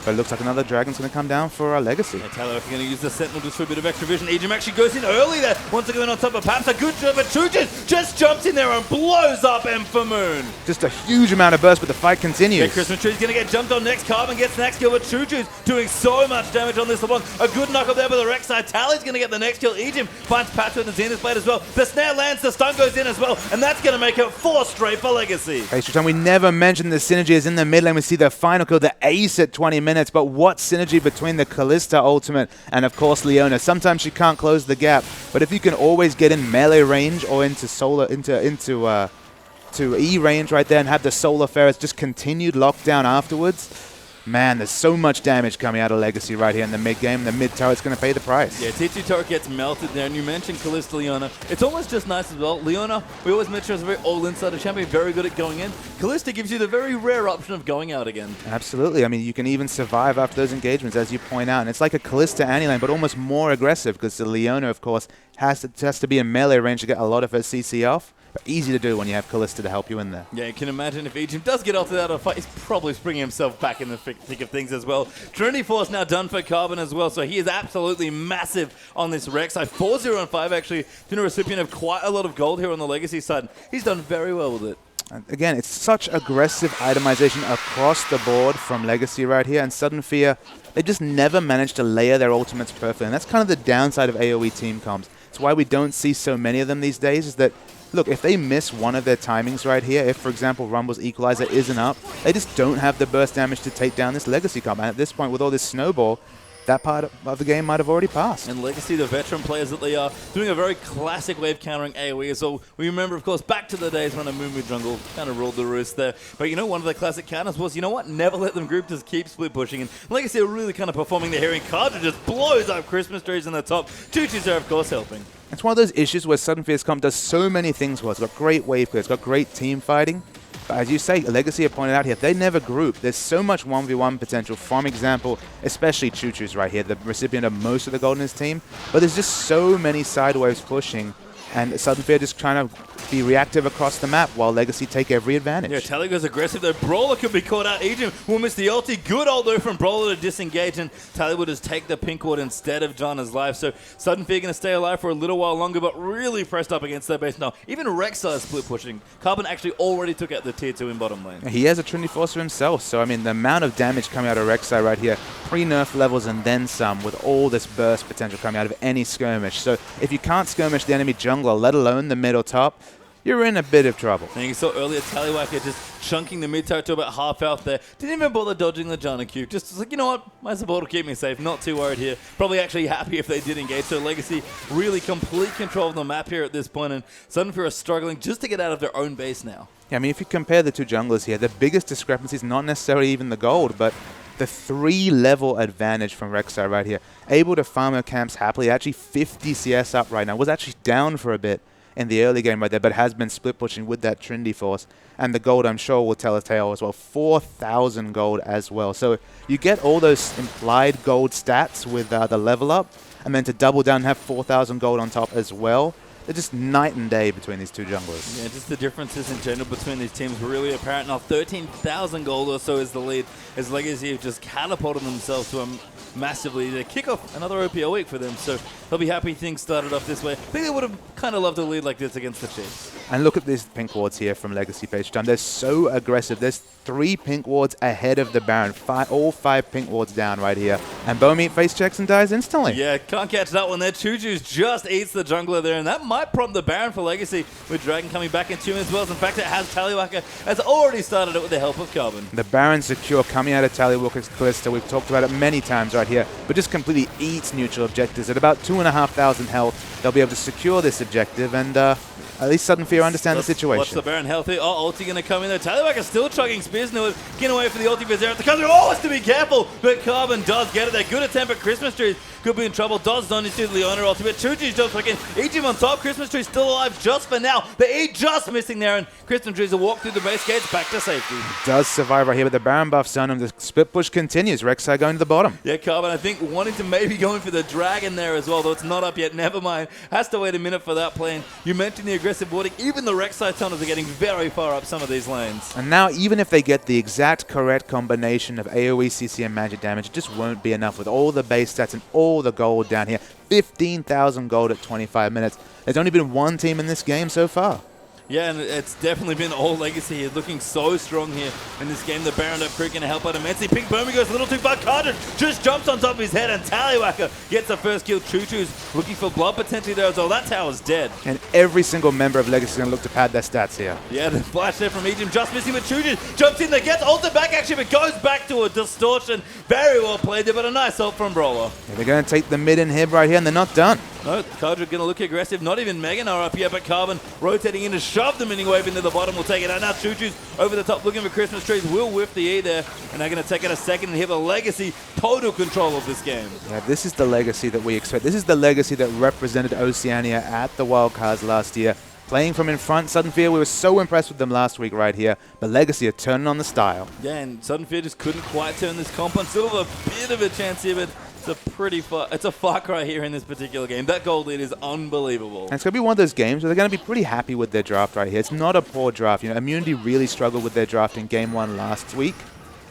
but it looks like another dragon's going to come down for our Legacy. Yeah, Taylor, if you're going to use the Sentinel just for a bit of extra vision, Ejim actually goes in early there. Wants to go in on top of Paps. A good job, but Choo-Choo just jumps in there and blows up Emphamoon. Just a huge amount of burst, but the fight continues. Yeah, Christmas Tree's going to get jumped on next. Carbon gets the next kill, but Choo-Choo's doing so much damage on this LeBlanc. A good knock up there by the Rek'Sai. Tally's going to get the next kill. Ejim finds Paps with the Zenith Blade as well. The snare lands, the stun goes in as well, and that's going to make it 4 straight for Legacy. Extra time. We never mentioned the synergy is in the mid lane. We see the final kill, the ace at 20 minutes, but what synergy between the Kalista ultimate and, of course, Leona. Sometimes she can't close the gap, but if you can always get in melee range or into solar, to E range right there and have the Solar Ferrets just continued lockdown afterwards, man, there's so much damage coming out of Legacy right here in the mid game. The mid turret's going to pay the price. Yeah, T2 turret gets melted there, and you mentioned Kalista Leona. It's almost just nice as well. Leona, we always mention as a very all-insider champion, very good at going in. Kalista gives you the very rare option of going out again. Absolutely. I mean, you can even survive after those engagements, as you point out. And it's like a Kalista Annie-lane, but almost more aggressive because the Leona, of course, has to be in melee range to get a lot of her CC off. But easy to do when you have Kalista to help you in there. Yeah, you can imagine if Ejim does get ulted out of a fight, he's probably springing himself back in the thick of things as well. Trinity Force now done for Carbon as well, so he is absolutely massive on this Rek'Sai. 4-0-5 actually, been a recipient of quite a lot of gold here on the Legacy side. He's done very well with it. And again, it's such aggressive itemization across the board from Legacy right here, and Sudden Fear, they just never managed to layer their ultimates perfectly, and that's kind of the downside of AoE team comps. It's why we don't see so many of them these days, is that look, if they miss one of their timings right here, if, for example, Rumble's Equalizer isn't up, they just don't have the burst damage to take down this Legacy comp. And at this point, with all this snowball, that part of the game might have already passed. And Legacy, the veteran players that they are, doing a very classic wave countering AoE. So we remember, of course, back to the days when a Moo Jungle kind of ruled the roost there. But you know, one of the classic counters was, you know what, never let them group, just keep split pushing. And Legacy are really kind of performing their hearing. Carter just blows up Christmas trees in the top. Choo-Choo's are, of course, helping. It's one of those issues where Sudden Fear's comp does so many things well. It's got great wave clear, it's got great team fighting. But as you say, Legacy have pointed out here, if they never group, there's so much 1v1 potential. From example, especially Choo-Choo's right here, the recipient of most of the gold in his team. But there's just so many side waves pushing, and Sudden Fear just trying to be reactive across the map while Legacy take every advantage. Yeah, Tally goes aggressive though. Brawler could be caught out. Ejim will miss the ulti. Good ult though from Brawler to disengage, and Tally will just take the pink ward instead of John's life. So Sudden Fear going to stay alive for a little while longer, but really pressed up against their base now. Even Rek'Sai is split pushing. Carbon actually already took out the tier 2 in bottom lane. He has a Trinity Force himself, so I mean the amount of damage coming out of Rek'Sai right here, pre-nerf levels and then some, with all this burst potential coming out of any skirmish. So if you can't skirmish the enemy jungler, let alone the mid or top, you're in a bit of trouble. And you saw earlier Tallywhacker just chunking the mid turret to about half health there. Didn't even bother dodging the Janna Q. Just was like, you know what, my support will keep me safe. Not too worried here. Probably actually happy if they did engage. So Legacy really complete control of the map here at this point, and Sudden Fear are struggling just to get out of their own base now. Yeah, I mean, if you compare the two junglers here, the biggest discrepancy is not necessarily even the gold, but the 3-level advantage from Rek'Sai right here. Able to farm her camps happily, actually 50 CS up right now. Was actually down for a bit in the early game right there, but has been split pushing with that Trinity Force. And the gold, I'm sure, will tell a tale as well. 4,000 gold as well. So you get all those implied gold stats with the level up, and then to double down and have 4,000 gold on top as well. They're just night and day between these two junglers. Yeah, just the differences in general between these teams were really apparent. Now 13,000 gold or so is the lead, as Legacy have just catapulted themselves to a massively. They kick off another OPL week for them, so they'll be happy things started off this way. I think they would have kind of loved a lead like this against the Chiefs. And look at these pink wards here from Legacy Page Time. They're so aggressive. There's 3 pink wards ahead of the Baron. All 5 pink wards down right here. And Bomi face checks and dies instantly. Yeah, can't catch that one there. Choo-Choo's just eats the jungler there, and that might prompt the Baron for Legacy, with Dragon coming back in 2 minutes as well. In fact, it has Tallywhacker has already started it with the help of Carbon. The Baron secure coming out of Tallywhacker's Callisto. We've talked about it many times right here, but just completely eats neutral objectives. At about 2,500 health, they'll be able to secure this objective, and at least Sudden Fear understand the situation. Watch the Baron healthy. Oh, ulti going to come in there. Tallywhacker's still chugging Spears into it. Getting away for the ulti for Xerath to come through. Oh, has to be careful. But Carbon does get it. They're good attempt at Christmas Trees. Could be in trouble. Does not into the Leona ulti. But Choo-Choo's just looking. Egypt on top. Christmas Tree's still alive just for now. The E just missing there. And Christmas Trees will walk through the base gates back to safety. Does survive right here, but the Baron buff's on him. The split push continues. Rek'Sai going to the bottom. Yeah, Carbon, I think, wanting to maybe go in for the Dragon there as well, though it's not up yet. Never mind. Has to wait a minute for that plane. You mentioned the aggressive boarding. Even the Rek'Sai tunnels are getting very far up some of these lanes. And now, even if they get the exact correct combination of AoE, CC, and magic damage, it just won't be enough with all the base stats and all the gold down here. 15,000 gold at 25 minutes. There's only been one team in this game so far. Yeah, and it's definitely been all Legacy here, looking so strong here in this game. The Baron up Creek going to help out immensely. Pink Bomi goes a little too far. Cartridge just jumps on top of his head, and Tallywhacker gets the first kill. Choo-Choo's looking for blood potentially there as well. That tower's dead. And every single member of Legacy is going to look to pad their stats here. Yeah, the flash there from Egypt just missing, but Choo-Choo jumps in there, gets ulted back actually, but goes back to a distortion. Very well played there, but a nice ult from Brawler. Yeah, they're going to take the mid inhib right here, and they're not done. No, Cartridge going to look aggressive. Not even Megan are up yet, but Carbon rotating in to shove the mini wave into the bottom. Will take it out. Now Choo-Choo's over the top looking for Christmas Trees. Will whiff the E there, and they're going to take it a second and hit the Legacy total control of this game. Yeah, this is the Legacy that we expect. This is the Legacy that represented Oceania at the Wildcards last year. Playing from in front, Sudden Fear, we were so impressed with them last week right here. But Legacy are turning on the style. Yeah, and Sudden Fear just couldn't quite turn this comp on. Still have a bit of a chance here, but it's a far cry here in this particular game. That gold lead is unbelievable. And it's going to be one of those games where they're going to be pretty happy with their draft right here. It's not a poor draft. You know, Immunity really struggled with their draft in Game 1 last week.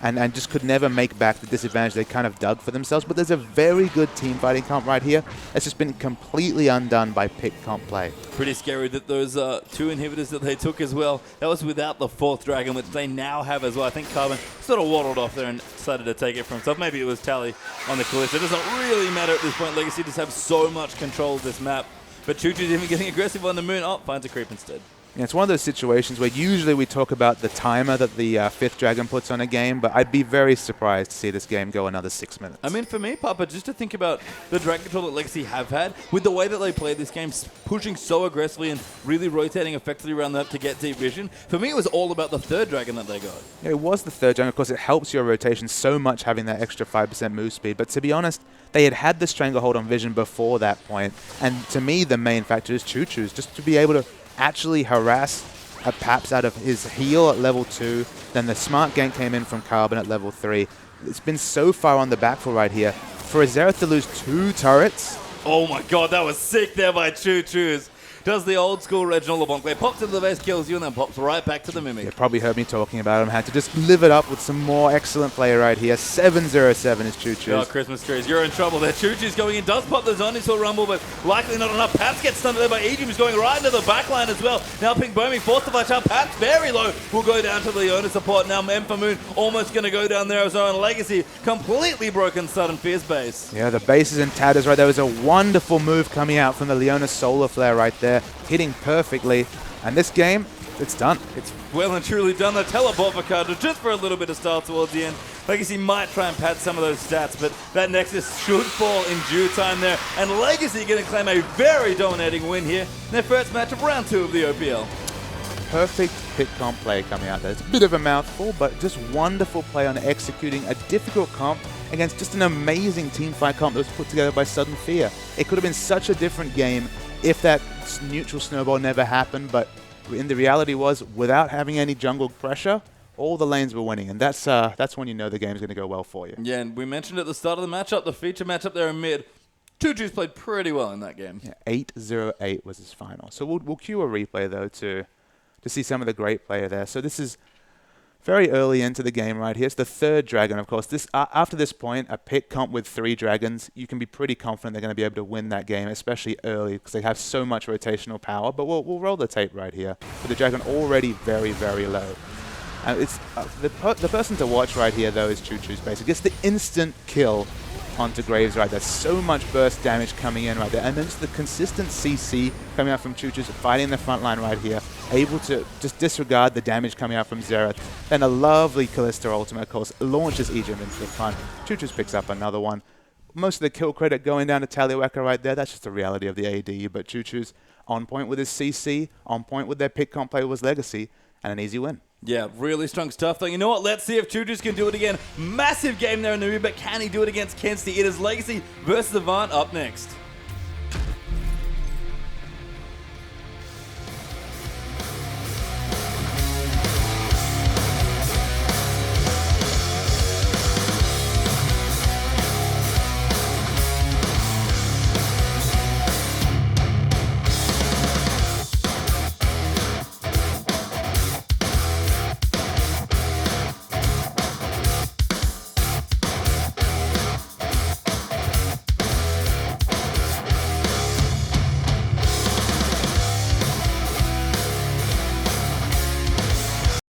And just could never make back the disadvantage they kind of dug for themselves. But there's a very good team fighting comp right here. It's just been completely undone by pick comp play. Pretty scary that those 2 inhibitors that they took as well, that was without the 4th dragon, which they now have as well. I think Carbon sort of waddled off there and decided to take it for himself. Maybe it was Tally on the Callisto. It doesn't really matter at this point. Legacy just have so much control of this map. But Choo-Choo's even getting aggressive on the moon. Oh, finds a creep instead. Yeah, it's one of those situations where usually we talk about the timer that the 5th dragon puts on a game, but I'd be very surprised to see this game go another 6 minutes. I mean, for me, Papa, just to think about the dragon control that Legacy have had, with the way that they play this game, pushing so aggressively and really rotating effectively around that to get deep vision, for me it was all about the 3rd dragon that they got. Yeah, it was the 3rd dragon. Of course, it helps your rotation so much having that extra 5% move speed, but to be honest, they had the stranglehold on vision before that point, and to me the main factor is Choo-Choo's, just to be able to actually harass a Paps out of his heal at level 2, then the smart gank came in from Carbon at level 3. It's been so far on the back foot right here. For Xerath to lose 2 turrets. Oh my god, that was sick there by Choo-Choo's. Does the old school Reginald LeBlanc. They pops into the base, kills you, and then pops right back to the Mimic. You probably heard me talking about him. Had to just live it up with some more excellent play right here. 707 is Choo-Choo's. Oh, Christmas trees. You're in trouble there. Choo-Choo's going in. Does pop the Zonisaur Rumble, but likely not enough. Paps gets stunned there by Egypt, who's going right into the backline as well. Now Pink Bomi forced to flash out. Paps very low. Will go down to the Leona support. Now Moon almost going to go down there as well. And Legacy completely broken Sudden Fear's base. Yeah, the base is in tatters right there. Was a wonderful move coming out from the Leona Solar Flare right there. Hitting perfectly, and this game, it's done. It's well and truly done. The teleport for Carter just for a little bit of style towards the end. Legacy might try and pad some of those stats, but that Nexus should fall in due time there. And Legacy going to claim a very dominating win here in their first match of round 2 of the OPL. Perfect pick comp play coming out there. It's a bit of a mouthful, but just wonderful play on executing a difficult comp against just an amazing team fight comp that was put together by Sudden Fear. It could have been such a different game if that neutral snowball never happened, but in the reality was, without having any jungle pressure, all the lanes were winning, and that's when you know the game's going to go well for you. Yeah, and we mentioned at the start of the matchup, the feature matchup there in mid, Choo-Choo's played pretty well in that game. Yeah, 8-0-8 was his final. So we'll cue a replay, though, to see some of the great player there. So this is Very early into the game right here. It's the third dragon, of course. After this point, a pick comp with 3 dragons, you can be pretty confident they're going to be able to win that game, especially early, because they have so much rotational power. But we'll roll the tape right here. With the dragon already very, very low. And it's the person to watch right here, though, is Choo-Choo's basic. It's the instant kill onto Graves right there. So much burst damage coming in right there. And then just the consistent CC coming out from Choo-Choo's, fighting the front line right here. Able to just disregard the damage coming out from Xerath. Then a lovely Kalista ultimate, of course, launches Egypt into the front. Choo-Choo's picks up another one. Most of the kill credit going down to Taliweka right there. That's just the reality of the AD. But Choo-Choo's on point with his CC, on point with their pick comp play with Legacy, and an easy win. Yeah, really strong stuff, though. You know what? Let's see if Choo-Choo's can do it again. Massive game there in the mid, but can he do it against Kensti? It is Legacy versus Avant up next.